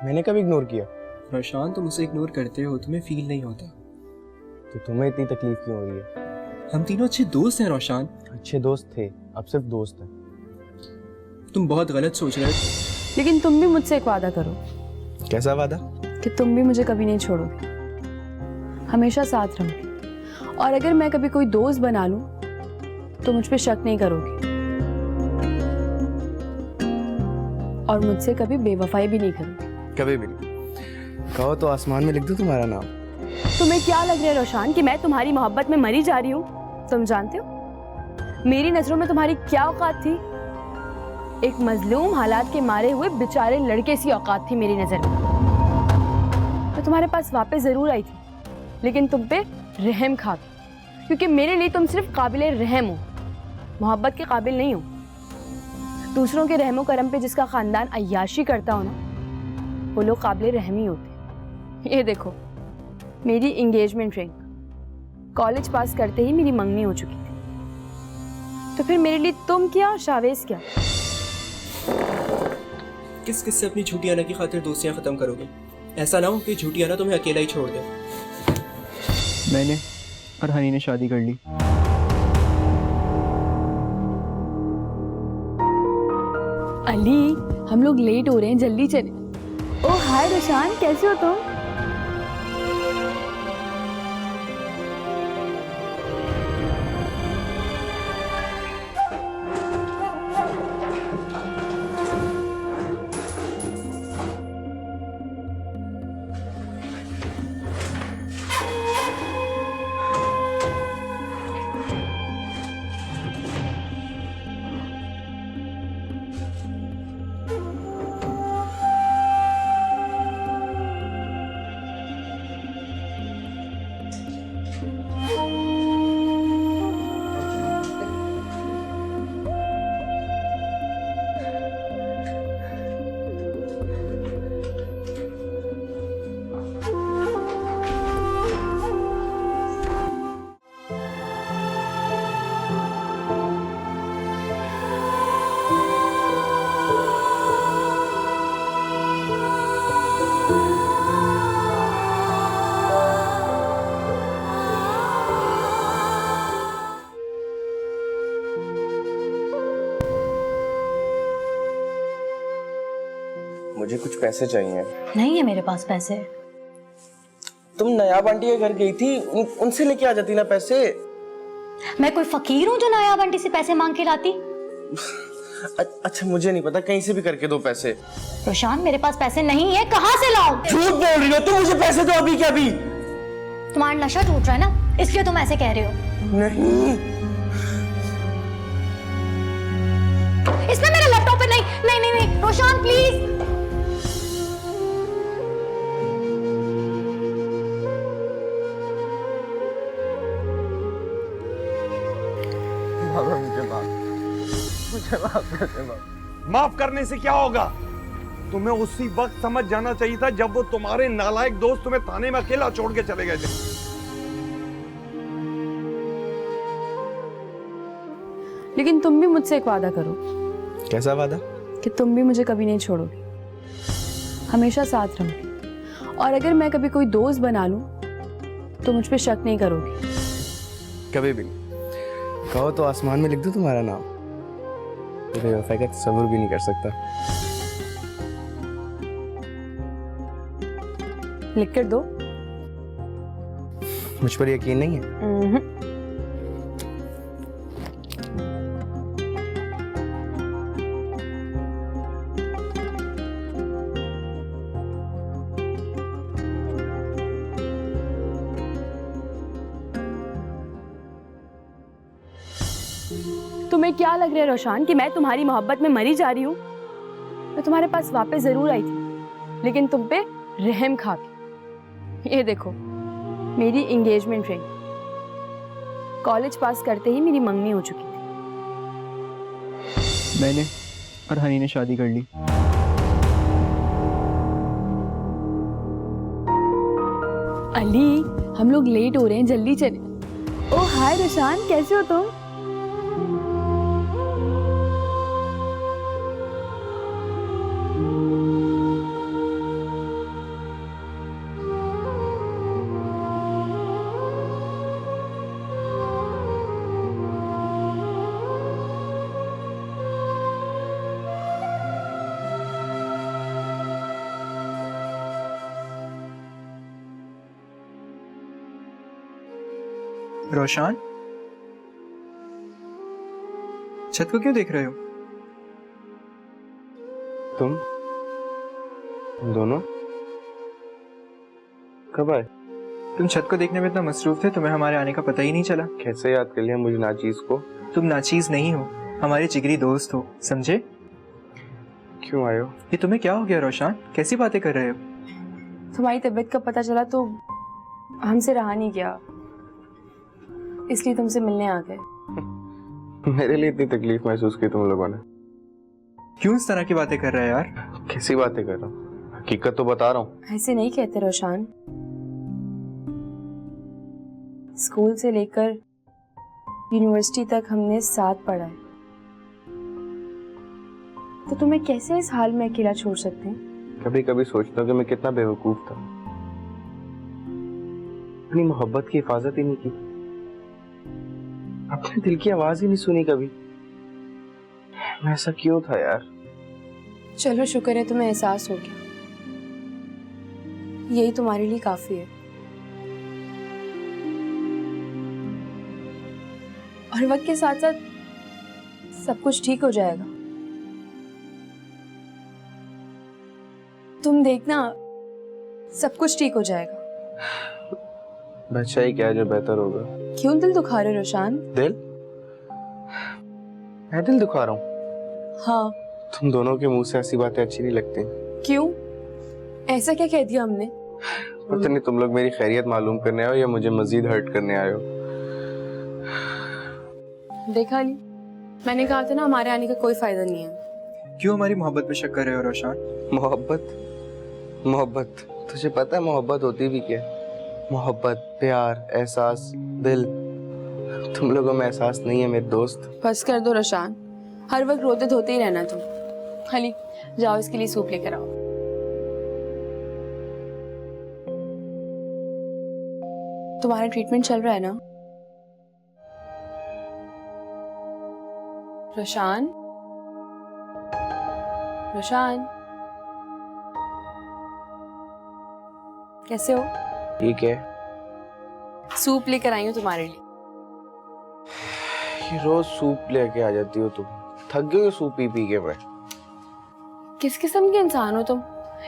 मैंने कब इग्नोर किया? रोशान, तुम उसे इग्नोर करते हो, तुम्हें फील नहीं होता। तो तुम्हें इतनी तकलीफ क्यों हो रही है? हम तीनों अच्छे दोस्त हैं रोशान। अच्छे दोस्त थे, अब सिर्फ दोस्त हैं। तुम बहुत गलत सोच रहे हो। लेकिन तुम भी मुझसे एक वादा करो कैसा वादा? कि तुम भी मुझे कभी नहीं छोड़ोगे, हमेशा साथ रहोगे, और अगर मैं कभी कोई दोस्त बना लूं तो मुझ पे शक नहीं करोगे, और मुझसे कभी बेवफाई भी नहीं करोगे। कभी भी नहीं। कहो तो आसमान में लिख दूं तुम्हारा नाम। तुम्हें क्या लग रहा है रोशान कि मैं तुम्हारी मोहब्बत में मरी जा रही हूँ? तुम जानते हो मेरी नजरों में तुम्हारी क्या औकात थी? एक मजलूम हालात के मारे हुए बेचारे लड़के सी औकात थी मेरी नजर में। मैं तुम्हारे पास वापस जरूर आई थी, लेकिन तुम पे रहम खा गई, क्योंकि मेरे लिए तुम सिर्फ काबिले रहम हो, मोहब्बत के काबिल नहीं हो। दूसरों के रहमो करम पे जिसका खानदान अय्याशी करता हो ना, वो लोग काबिले रहम ही होते। ये देखो, मेरी एंगेजमेंट रिंग कॉलेज पास करते ही मेरी मंगनी हो चुकी थी, तो फिर मेरे लिए तुम क्या और शावेज क्या? किस किस से अपनी झूठी आना की खातिर दोस्तियां खत्म करोगे? ऐसा ना हो कि झूठी आना तुम्हें अकेला ही छोड़ दे। मैंने और हनी ने शादी कर ली। अली, हम लोग लेट हो रहे हैं, जल्दी चले। ओह हाय रोशान, कैसे हो तुम? मुझे कुछ पैसे चाहिए। नहीं है मेरे पास पैसे। तुम नया बंटी के घर गई थी, उनसे लेके आ जाती ना पैसे। मैं कोई फकीर हूँ जो नायाब आंटी से पैसे मांग के लाती? अच्छा मुझे नहीं पता, कहीं से भी करके दो पैसे। रोशान, मेरे पास पैसे नहीं है, कहाँ से लाऊं? झूठ बोल रही हो तुम, मुझे पैसे दो अभी के अभी। तुम्हारा नशा टूट रहा है ना, इसलिए तुम ऐसे कह रहे हो। नहीं, इसमें मेरा लैपटॉप है। नहीं नहीं नहीं नहीं रोशान प्लीज। माफ करने से क्या होगा? तुम्हें उसी वक्त समझ जाना चाहिए था जब वो तुम्हारे नालायक दोस्त तुम्हें थाने में अकेला छोड़ के चले गए थे। लेकिन तुम भी मुझसे एक वादा करो। कैसा वादा? कि तुम भी मुझे कभी नहीं छोड़ोगे, हमेशा साथ रहोगे, और अगर मैं कभी कोई दोस्त बना लूं तो मुझ पे शक नहीं करोगे। कभी भी नहीं। कहो तो आसमान में लिख दूं तुम्हारा नाम, तो बेवफाई का तसव्वुर भी नहीं कर सकता। लिख कर दो। मुझ पर यकीन नहीं है? तुम्हें क्या लग रहा है रोशान कि मैं तुम्हारी मोहब्बत में मरी जा रही हूँ? मैं तुम्हारे पास वापस जरूर आई थी, लेकिन तुम पे रहम खा के। ये देखो, मेरी एंगेजमेंट रिंग कॉलेज पास करते ही मेरी मंगनी हो चुकी थी। मैंने और हनी ने शादी कर ली। अली, हम लोग लेट हो रहे हैं, जल्दी चले। ओह हाय रोशान, कैसे हो तुम? रोशान, छत को क्यों देख रहे हो? तुम दोनों कब आए? तुम छत को देखने में इतना मसरूफ थे, तुम्हें हमारे आने का पता ही नहीं चला। कैसे याद कर लिया मुझे नाचीज को? तुम नाचीज नहीं हो, हमारे जिगरी दोस्त हो, समझे? क्यों आए हो? ये तुम्हें क्या हो गया रोशान? कैसी बातें कर रहे हो? तुम्हारी तबीयत का पता चला तो हमसे रहा नहीं गया, इसलिए तुमसे मिलने आ गए। मेरे लिए इतनी तकलीफ महसूस की तुम लोगों ने? क्यों इस तरह की बातें कर रहे हो यार? कैसी बातें कर रहा हूँ? हकीकत तो बता रहा हूँ। ऐसे नहीं कहते रोशान। स्कूल से लेकर यूनिवर्सिटी तक हमने साथ पढ़ा है, तो तुम्हें कैसे इस हाल में अकेला छोड़ सकते हैं? कभी कभी सोचता हूँ कि मैं कितना बेवकूफ था, अपनी मोहब्बत की हिफाजत ही नहीं की, अपने दिल की आवाज ही नहीं सुनी कभी। मैं ऐसा क्यों था यार? चलो शुक्र है तुम्हें एहसास हो गया, यही तुम्हारे लिए काफी है। और वक्त के साथ साथ सब कुछ ठीक हो जाएगा। तुम देखना, सब कुछ ठीक हो जाएगा। बच्चा ही क्या है जो बेहतर होगा। क्यों दिल दुखा रहे हो रोशान? दिल? मैं दिल दुखा रहा हूँ? हाँ। तुम दोनों के मुंह से ऐसी बातें अच्छी नहीं लगती। क्यों? ऐसा क्या कह दिया हमने? पता नहीं तुम लोग मेरी खैरियत मालूम करने आए हो या मुझे मजीद हर्ट करने आए हो। देखा नहीं, मैंने कहा था ना हमारे आने का कोई फायदा नहीं है। क्यों हमारी मोहब्बत पे शक कर रहे हो रोशान? मोहब्बत तुझे पता है मोहब्बत होती भी क्या? मोहब्बत, प्यार, एहसास, दिल। तुम लोगों में एहसास नहीं है मेरे दोस्त। बस कर दो रोशान, हर वक्त रोते धोते ही रहना तुम। खाली जाओ इसके लिए सूप लेकर आओ। तुम्हारा ट्रीटमेंट चल रहा है ना रोशान? रोशान कैसे हो? ठीक है। सूप लेकर आई हूँ तुम्हारे लिए। ये रोज सूप लेके आ जाती हो तुम। थक गई हो सूप पी पी के। मैं किस किस्म के इंसान हो तुम?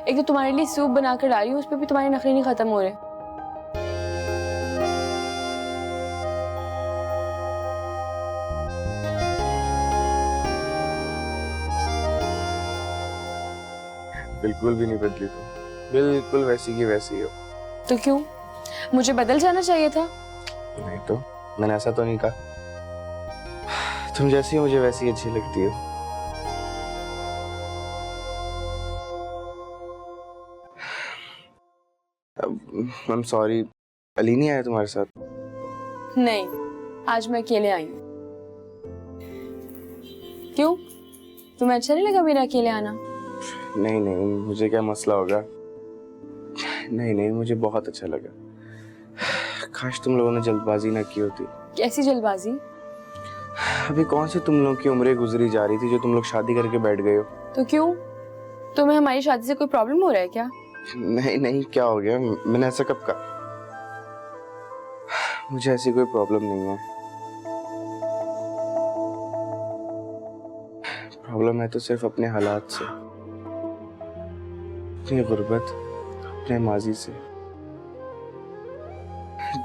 एक तो तुम्हारे लिए सूप बनाकर ला रही हूँ, उस पर भी तुम्हारे नखरे नहीं खत्म हो रहे। बिल्कुल भी नहीं बदली तुम, बिल्कुल वैसी की वैसी हो। तो क्यों? मुझे बदल जाना चाहिए था। नहीं तो मैंने ऐसा तो नहीं कहा। तुम जैसी हो मुझे वैसी अच्छी लगती हो। आई एम सॉरी, अली नहीं आया तुम्हारे साथ? नहीं, आज मैं अकेले आई हूँ। क्यों? तुम्हें अच्छा नहीं लगा मेरा अकेले आना? नहीं नहीं, मुझे क्या मसला होगा। नहीं नहीं, मुझे बहुत अच्छा लगा। काश तुम लोगों ने जल्दबाजी ना की होती। कैसी जल्दबाजी? अभी कौन सी तुम लोग की उम्रें गुजरी जा रही थी जो तुम लोग शादी करके बैठ गए हो? तो क्यों? तुम्हें हमारी शादी से कोई प्रॉब्लम हो रहा है क्या? नहीं नहीं, क्या हो गया? मैंने ऐसा कब कहा? मुझे ऐसी कोई प्रॉब्लम नहीं है। प्रॉब्लम है तो सिर्फ अपने हालात से, अपनी गुर्बत, अपने माजी से,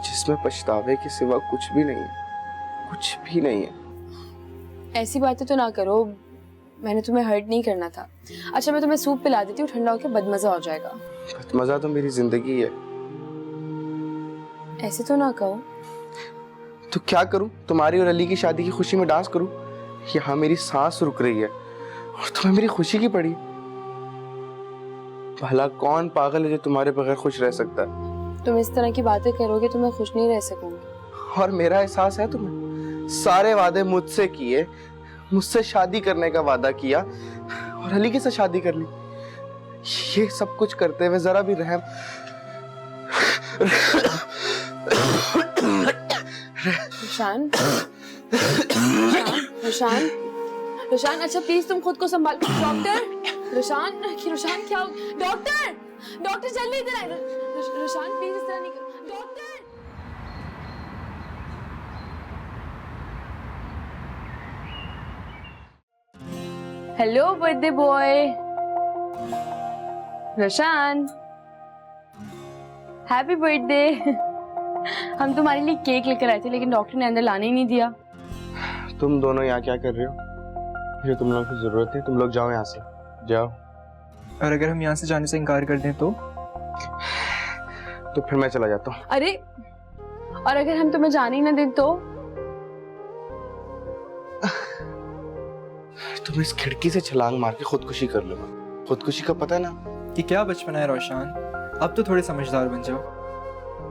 जिसमें पछतावे के सिवा कुछ भी नहीं है, कुछ भी नहीं है। ऐसी बातें तो ना करो, मैंने तुम्हें हर्ट नहीं करना था। अच्छा मैं तुम्हें सूप पिला देती हूँ, ठंडा होकर बदमजा हो जाएगा। मजा तो मेरी जिंदगी है। ऐसे तो ना कहो। तो क्या करूं? तुम्हारी और अली की शादी की खुशी में डांस करूं? यहाँ मेरी सांस रुक रही है और तुम्हें मेरी खुशी की पड़ी। भला कौन पागल है जो तुम्हारे बगैर खुश रह सकता है? तुम इस तरह की बातें करोगे तो मैं खुश नहीं रह सकूंगी। और मेरा एहसास है तुम्हें। सारे वादे मुझसे किए, मुझसे शादी करने का वादा किया और अली के साथ शादी कर ली। ये सब कुछ करते हुए जरा भी रहम रोशान, रोशान, रोशान, अच्छा प्लीज तुम खुद को संभाल। डॉक्टर, रोशान, रोशान क्या हो? डॉक्टर, डॉक्टर जल्दी इधर आए। रोशान प्लीज इस तरह नहीं कर। Doctor. Hello birthday boy. Roshan, happy birthday. हम तुम्हारे लिए केक लेकर आए थे लेकिन डॉक्टर ने अंदर लाने ही नहीं दिया। तुम दोनों यहाँ क्या कर रहे हो? मुझे तुम लोगों की जरूरत है। तुम लोग जाओ यहाँ से, जाओ। और अगर हम यहाँ से जाने से इनकार कर दें तो फिर मैं चला जाता हूँ। अरे, और अगर हम तुम्हें जाने ही ना दें तो? तुम इस खिड़की से छलांग मार के खुदकुशी कर लो। खुदकुशी का पता है ना? कि क्या बचपना है रोशान, अब तो थोड़े समझदार बन जाओ।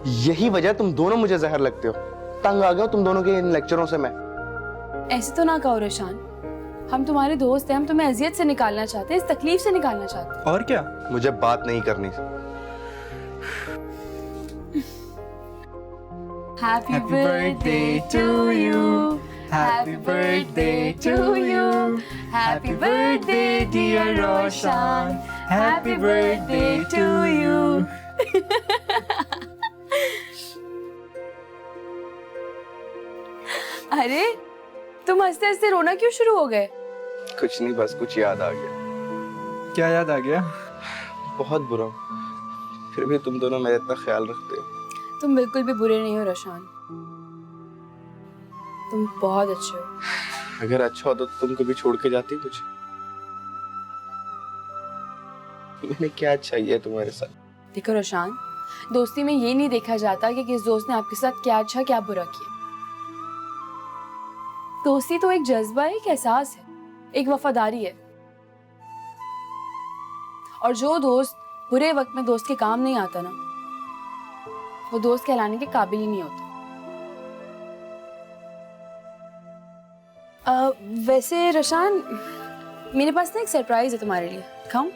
यही वजह तुम दोनों मुझे जहर लगते हो। तंग आ गया हूं तुम दोनों के इन लेक्चरों से मैं। ऐसे तो ना कहो रोशान, हम तुम्हारे दोस्त हैं, हम तुम्हें अजियत से निकालना चाहते हैं, इस तकलीफ से निकालना चाहते हैं। और क्या? मुझे बात नहीं करनी। Happy birthday to you. Happy birthday to you. Happy birthday dear Roshan. Happy birthday to you. अरे तुम हंसते हंसते रोना क्यों शुरू हो गए? कुछ नहीं, बस कुछ याद आ गया। क्या याद आ गया? बहुत बुरा हूं, फिर भी तुम दोनों मेरा इतना ख्याल रखते हो। तुम बिल्कुल भी बुरे नहीं हो रोशान, तुम बहुत अच्छे हो। अगर अच्छा होता तो तुम कभी छोड़ के जाती मुझे? मैंने क्या अच्छा किया तुम्हारे साथ? देखो रोशान, दोस्ती में ये नहीं देखा जाता कि किस दोस्त ने आपके साथ क्या अच्छा क्या बुरा किया। दोस्ती तो एक जज्बा है, एक एहसास है, एक वफादारी है। और जो दोस्त बुरे वक्त में दोस्त के काम नहीं आता ना, वो दोस्त कहलाने के काबिल ही नहीं होता। वैसे रोशान, मेरे पास ना एक सरप्राइज है तुम्हारे लिए, दिखाऊं?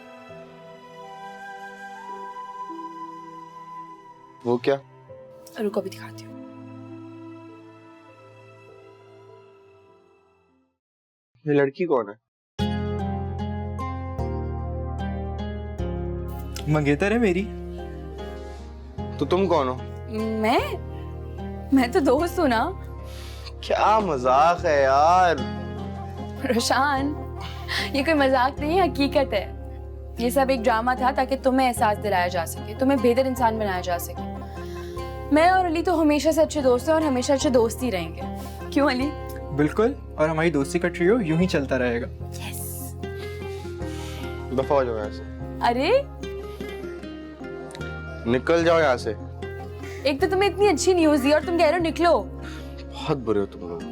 वो क्या? रुको अभी दिखाती हूँ। ये लड़की कौन है? मंगेतर है मेरी। तो तुम कौन हो? मैं तो दोस्त हूँ ना। क्या मजाक है यार। रोशान, ये कोई मजाक नहीं है, हकीकत है। ये सब एक ड्रामा था ताकि तुम्हें एहसास दिलाया जा सके, तुम्हें बेहतर इंसान बनाया जा सके। मैं और अली तो हमेशा से अच्छे दोस्त हैं और हमेशा अच्छे दोस्त ही रहेंगे। क्यों अली? बिल्कुल, और हमारी दोस्ती का ट्रियो यूं ही चलता रहेगा। दफा हो जाओ यहाँ से। अरे निकल जाओ यहाँ से। एक तो तुम्हें इतनी अच्छी न्यूज दी और तुम कह रहे हो निकलो। बहुत बुरे हो तुम लोग।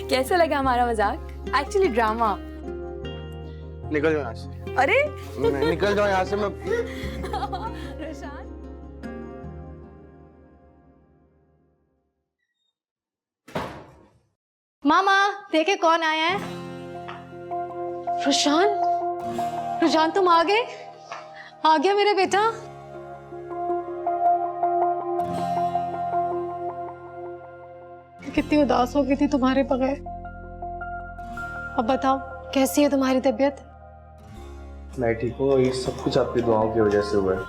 कैसा लगा हमारा मजाक? Actually drama. निकल जाओ यहाँ से। अरे निकल जाओ यहाँ से। मैं रोशान, मामा देखे कौन आया है। रुझान, रुझान तुम आ गए? आ गया मेरा बेटा। कितनी उदास हो गई थी तुम्हारे बगैर। अब बताओ कैसी है तुम्हारी तबीयत? मैं ठीक हूँ, ये सब कुछ आपकी दुआओं की वजह से हुआ है।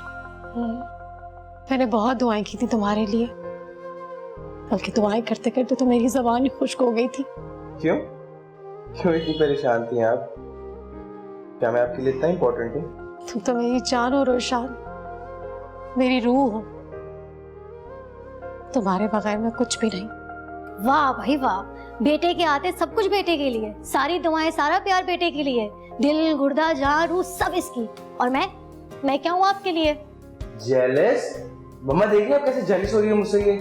मैंने बहुत दुआएं की थी तुम्हारे लिए, बल्कि दुआएं करते करते तो मेरी ज़बान ही खुश्क हो गई थी। क्यों? क्यों इतनी परेशान थी आप? क्या मैं आपके लिए इतना इम्पोर्टेंट हूँ? तुम तो मेरी जान हो रोशान, मेरी रूह हो। तुम्हारे बगैर मैं कुछ भी नहीं। वाह भाई वाह, बेटे के आते सब कुछ बेटे के लिए, सारी दुआएं सारा प्यार बेटे के लिए, दिल गुर्दा जान रूह सब इसकी। और मैं क्या हूँ आपके लिए? जेलस? मम्मा देख रही हो कैसे जेलस हो रही है मुझसे ये?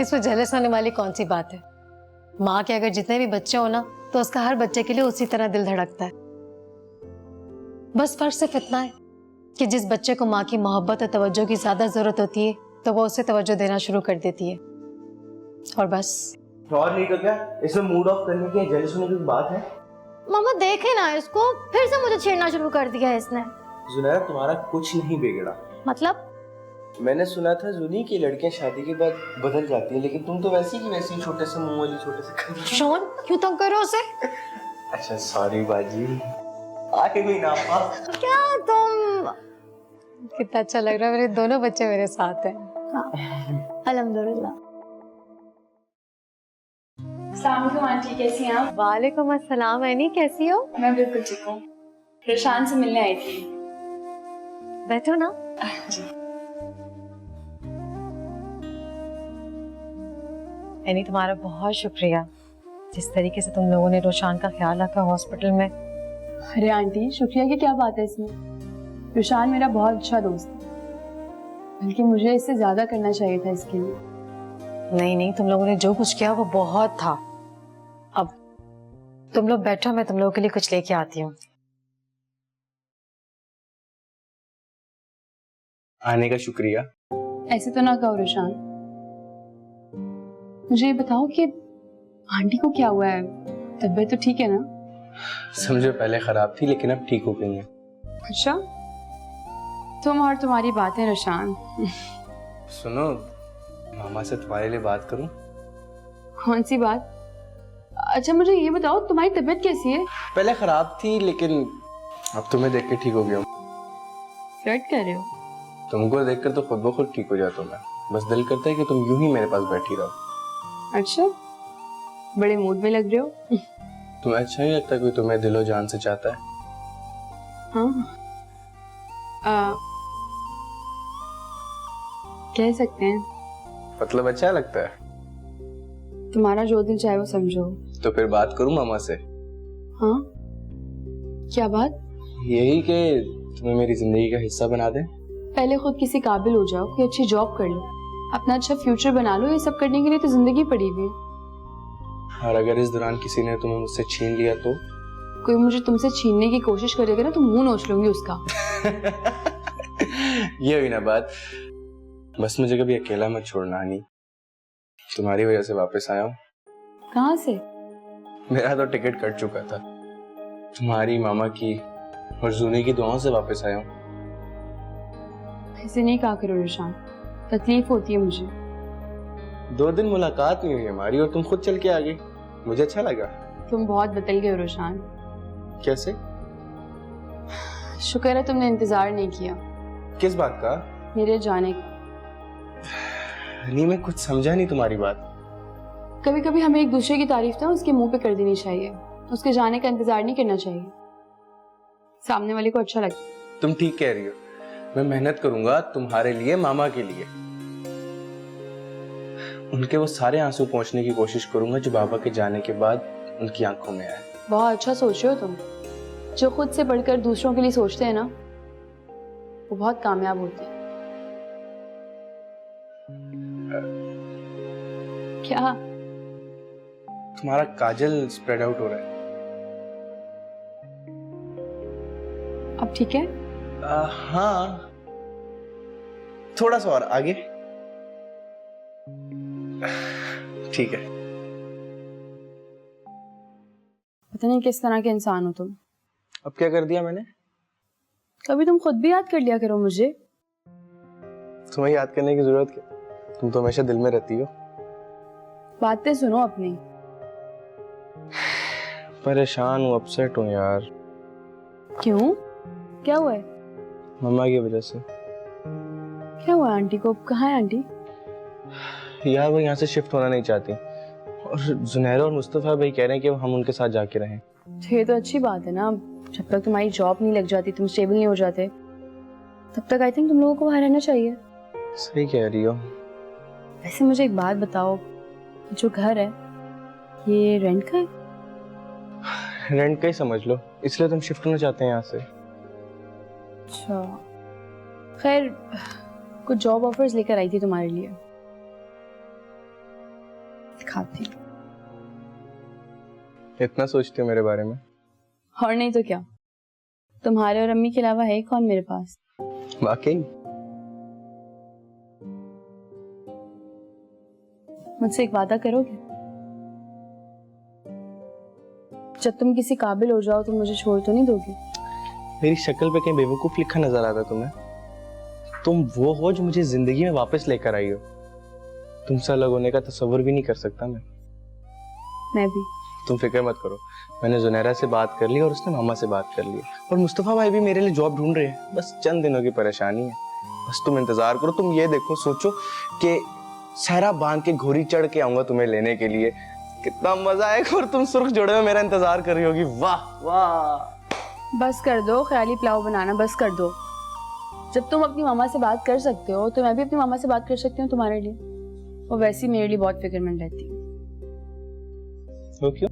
इसमें जेलस होने वाली कौन सी बात है? माँ के अगर जितने भी बच्चे हो ना, तो उसका हर बच्चे के लिए उसी तरह दिल धड़कता है। बस फर्क सिर्फ इतना है कि जिस बच्चे को माँ की मोहब्बत और तवज्जो की ज्यादा जरूरत होती है, तो वो उसे तवज्जो देना शुरू कर देती है। और बस। और नहीं तो क्या, इसमें मूड ऑफ करने की जेलस होने की बात है? मामा देखे ना इसको, फिर से मुझे छेड़ना शुरू कर दिया है इसने। जुनैरा तुम्हारा कुछ नहीं बिगड़ा। मतलब? मैंने सुना था जुनी की लड़कियां शादी के बाद बदल जाती हैं, लेकिन तुम तो वैसी की वैसी छोटे से मुंह वाली छोटे से। शोन क्यों तंग करो उसे? अच्छा सॉरी बाजी, आके कोई ना पास। क्या तुम? कितना अच्छा लग रहा है, मेरे दोनों बच्चे मेरे साथ हैं। अल्हम्दुलिल्लाह। अस्सलाम वालेकुम आंटी, कैसी हैं आप? वालेकुम अस्सलाम ऐनी, कैसी हो? मैं बिल्कुल ठीक हूँ। रोशान से मिलने आई थी। बैठो ना। जी। ऐनी तुम्हारा बहुत शुक्रिया, जिस तरीके से तुम लोगों ने रोशान का ख्याल रखा हॉस्पिटल में। अरे आंटी, शुक्रिया की क्या बात है इसमें? रोशान मेरा बहुत अच्छा दोस्त है, बल्कि मुझे इससे ज्यादा करना चाहिए था इसके लिए। नहीं नहीं, तुम लोगों ने जो कुछ किया वो बहुत था। अब तुम लोग बैठो, मैं तुम लोगों के लिए कुछ लेके आती हूँ। आने का शुक्रिया। ऐसे तो ना कहो रुशान। मुझे ये बताओ कि आंटी को क्या हुआ है, तबीयत तो ठीक है ना? समझो पहले खराब थी लेकिन अब ठीक हो गई है। अच्छा, तुम और तुम्हारी बातें रुशान। सुनो, मामा से तुम्हारे लिए बात करूं? कौन सी बात? अच्छा मुझे ये बताओ तुम्हारी तबीयत कैसी है? पहले खराब थी लेकिन अब तुम्हें देख के ठीक हो गया हूं। फ्लर्ट कर रहे हो? तुमको देखकर तो खुद ब खुद ठीक हो जाता हूं मैं। बस दिल करता है कि तुम यूं ही मेरे पास बैठी रहो। अच्छा, बड़े मूड में लग रहे हो। तुम्हें अच्छा नहीं लगता कोई तुम्हें दिलो जान से चाहता है? हाँ, कह सकते हैं। मतलब अच्छा लगता है? तुम्हारा जो दिल चाहे वो समझो। तो फिर बात करूं मामा से? हाँ, क्या बात? यही कि तुम्हें मेरी जिंदगी का हिस्सा बना दें। पहले खुद किसी काबिल हो जाओ, कोई अच्छी जॉब कर लो, अपना अच्छा फ्यूचर बना लो। ये सब करने के लिए तो जिंदगी पड़ी हुई है। और अगर इस दौरान किसी ने तुम्हें मुझसे छीन लिया तो? कोई मुझे तुमसे छीनने की कोशिश करेगा ना तो मुंह नोच लूंगी उसका। ये हुई ना बात। बस मुझे कभी अकेला मत छोड़ना हनी। तुम्हारी वजह से वापस आया हूँ। कहाँ से? मेरा तो टिकट कट चुका था। तुम्हारी, मामा की और जूनी की दुआओं से वापस आया हूँ। ऐसे नहीं कहा करो रुशान, तकलीफ होती है मुझे। 2 दिन मुलाकात नहीं हुई हमारी और तुम खुद चल के आ गई। मुझे अच्छा लगा। तुम बहुत बदल गए हो रुशान। कैसे? शुक्र है तुमने इंतजार नहीं किया। किस बात का? मेरे जाने का। हनी मैं कुछ समझा नहीं तुम्हारी बात। कभी कभी हमें एक दूसरे की तारीफ ना उसके मुंह पे कर देनी चाहिए, उसके जाने का इंतजार नहीं करना चाहिए। सामने वाले को अच्छा लगता। तुम ठीक कह रही हो। मैं मेहनत करूंगा तुम्हारे लिए, मामा के लिए। उनके वो सारे आंसू पहुंचने की कोशिश करूंगा जो बाबा के जाने के बाद उनकी आंखों में आए। बहुत अच्छा सोच रहे हो तुम। जो खुद से बढ़कर दूसरों के लिए सोचते हैं ना, वो बहुत कामयाब होते हैं। क्या? तुम्हारा काजल स्प्रेड आउट हो रहा है। अब ठीक है? हाँ, थोड़ा सा और आगे। ठीक है। पता नहीं किस तरह के इंसान हो तुम। अब क्या कर दिया मैंने? कभी तुम खुद भी याद कर लिया करो मुझे। तुम्हें याद करने की जरूरत क्या? तुम तो हमेशा दिल में रहती हो। बातें सुनो अपनी। परेशान हूँ, अपसेट हूँ यार। क्यों? क्या हुआ है? मम्मा की वजह से। क्या हुआ आंटी को? कहाँ है आंटी? यार वो यहाँ से शिफ्ट होना नहीं चाहती और जुनैर और मुस्तफा भाई कह रहे हैं कि हम उनके साथ जाके रहें। ये तो अच्छी बात है ना। जब तक तुम्हारी जॉब नहीं लग जाती, तुम स्टेबल नहीं हो जाते, तब तक आई थिंक तुम लोगों को वहाँ रहना चाहिए। सही कह रही हो। वैसे मुझे एक बात बताओ, जो घर है ये रेंट का है? रेंट का ही समझ लो, इसलिए तुम शिफ्ट होना चाहते हैं यहाँ से। अच्छा, खैर कुछ जॉब ऑफर्स लेकर आई थी तुम्हारे लिए, दिखाती हूँ। इतना सोचते हो मेरे बारे में? और नहीं तो क्या, तुम्हारे और अम्मी के अलावा है कौन मेरे पास? वाकई? मुझसे एक वादा करोगे? जब तुम किसी काबिल हो जाओ तो मुझे छोड़ तो नहीं दोगे? मेरी शक्ल पे कहीं बेवकूफ लिखा नजर आता तुम्हें? तुम वो हो जो मुझे जिंदगी में वापस लेकर आई हो। तुमसे अलग होने का तस्वर भी नहीं कर सकता मैं भी। तुम फिक्र मत करो, मैंने जुनैरा से बात कर ली और उसने मामा से बात कर ली और मुस्तफा भाई भी मेरे लिए जॉब ढूंढ रहे हैं। बस चंद दिनों की परेशानी है। बस तुम इंतजार करो। तुम ये देखो, सोचो कि सहरा बांध के घोड़ी चढ़ के आऊंगा तुम्हें लेने के लिए। कितना मजा आएगा और तुम सुर्ख जोड़े में मेरा इंतजार कर रही होगी। वाह वाह। बस कर दो ख्याली पुलाव बनाना, बस कर दो। जब तुम अपनी मामा से बात कर सकते हो तो मैं भी अपनी मामा से बात कर सकती हूँ तुम्हारे लिए। वो वैसी मेरे लिए बहुत फिक्रमंद रहती है। वो क्यों?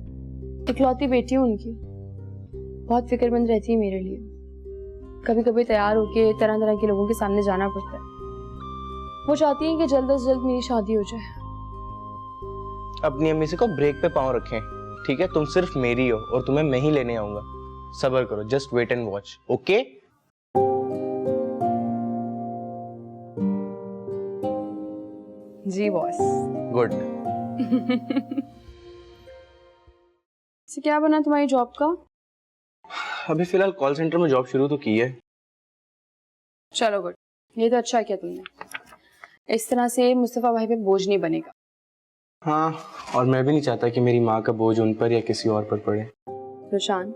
इकलौती बेटी हूँ उनकी, बहुत फिक्रमंद रहती है मेरे लिए। कभी कभी तैयार होके तरह तरह के लोगों के सामने जाना पड़ता है। वो चाहती है कि जल्द से जल्द मेरी शादी हो जाए। अपनी अम्मी से को ब्रेक पे पाँव रखें, ठीक है? तुम सिर्फ मेरी हो और तुम्हें मैं ही लेने आऊंगा। सब्र करो, just wait and watch, okay? जी बॉस। गुड। से क्या बना तुम्हारी जॉब का? अभी फिलहाल कॉल सेंटर में जॉब शुरू तो की है। चलो गुड, ये तो अच्छा किया तुमने। इस तरह से मुस्तफा भाई पे बोझ नहीं बनेगा। हाँ, और मैं भी नहीं चाहता कि मेरी माँ का बोझ उन पर या किसी और पर पड़े। रोशान,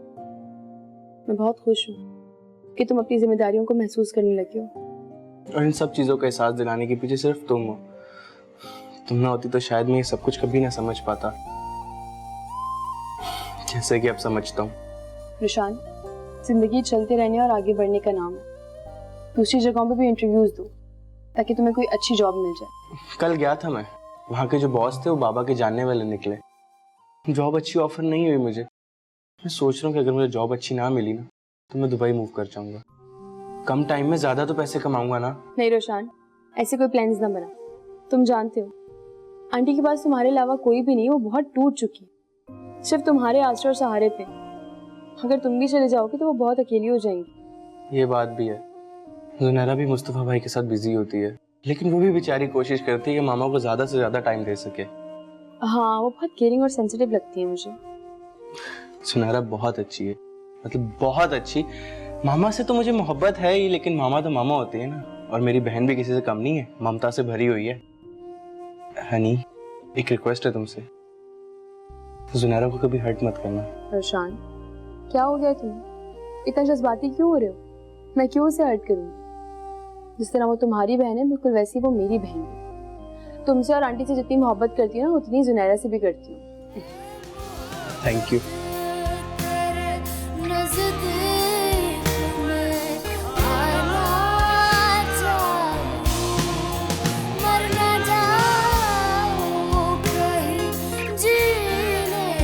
मैं बहुत खुश हूँ कि तुम अपनी जिम्मेदारियों को महसूस करने लगे हो। और इन सब चीज़ों का एहसास दिलाने के पीछे सिर्फ तुम हो। तुम ना होती तो शायद मैं ये सब कुछ कभी ना समझ पाता, जैसे कि अब समझता हूँ। रोशान, जिंदगी चलते रहने और आगे बढ़ने का नाम है। दूसरी जगहों पे भी इंटरव्यूज दो ताकि तुम्हें कोई अच्छी जॉब मिल जाए। कल गया था मैं, वहाँ के जो बॉस थे वो बाबा के जानने वाले निकले। जॉब अच्छी ऑफर नहीं हुई मुझे। मैं सोच रहा हूँ कि अगर मुझे जॉब अच्छी ना मिली ना तो मैं दुबई मूव कर जाऊंगा। कम टाइम में ज्यादा तो पैसे कमाऊंगा ना। नहीं रोशान, ऐसे कोई प्लान्स ना बना। तुम जानते हो आंटी के पास तुम्हारे अलावा कोई भी नहीं, वो बहुत टूट चुकी है। सिर्फ तुम्हारे आसरे और सहारे पे। अगर तुम भी चले जाओगे तो वो बहुत अकेली हो जाएंगी। ये बात भी है। जुनैरा भी मुस्तफा भाई के साथ बिजी होती है, लेकिन वो भी बेचारी कोशिश करती है कि मामा को ज्यादा से ज्यादा टाइम दे सके। हाँ, वो बहुत केयरिंग और सेंसिटिव लगती है मुझे। सुनहरा बहुत अच्छी है, मतलब बहुत अच्छी। मामा से तो मुझे मोहब्बत है ही, लेकिन मामा तो मामा होती है ना। और मेरी बहन भी किसी से कम नहीं है, ममता से भरी हुई है। हनी, एक रिक्वेस्ट है तुमसे, सुनहरा को कभी हर्ट मत करना। रोशान, क्या हो गया तुम्हें? इतना जज्बाती क्यों हो रहे हो? मैं क्यों उसे हर्ट करूंगी? जिस तरह वो तुम्हारी बहन है, बिल्कुल वैसी वो मेरी बहन है। तुमसे और आंटी से जितनी मोहब्बत करती हूँ ना, उतनी जुनैरा से भी करती हूँ। Thank you.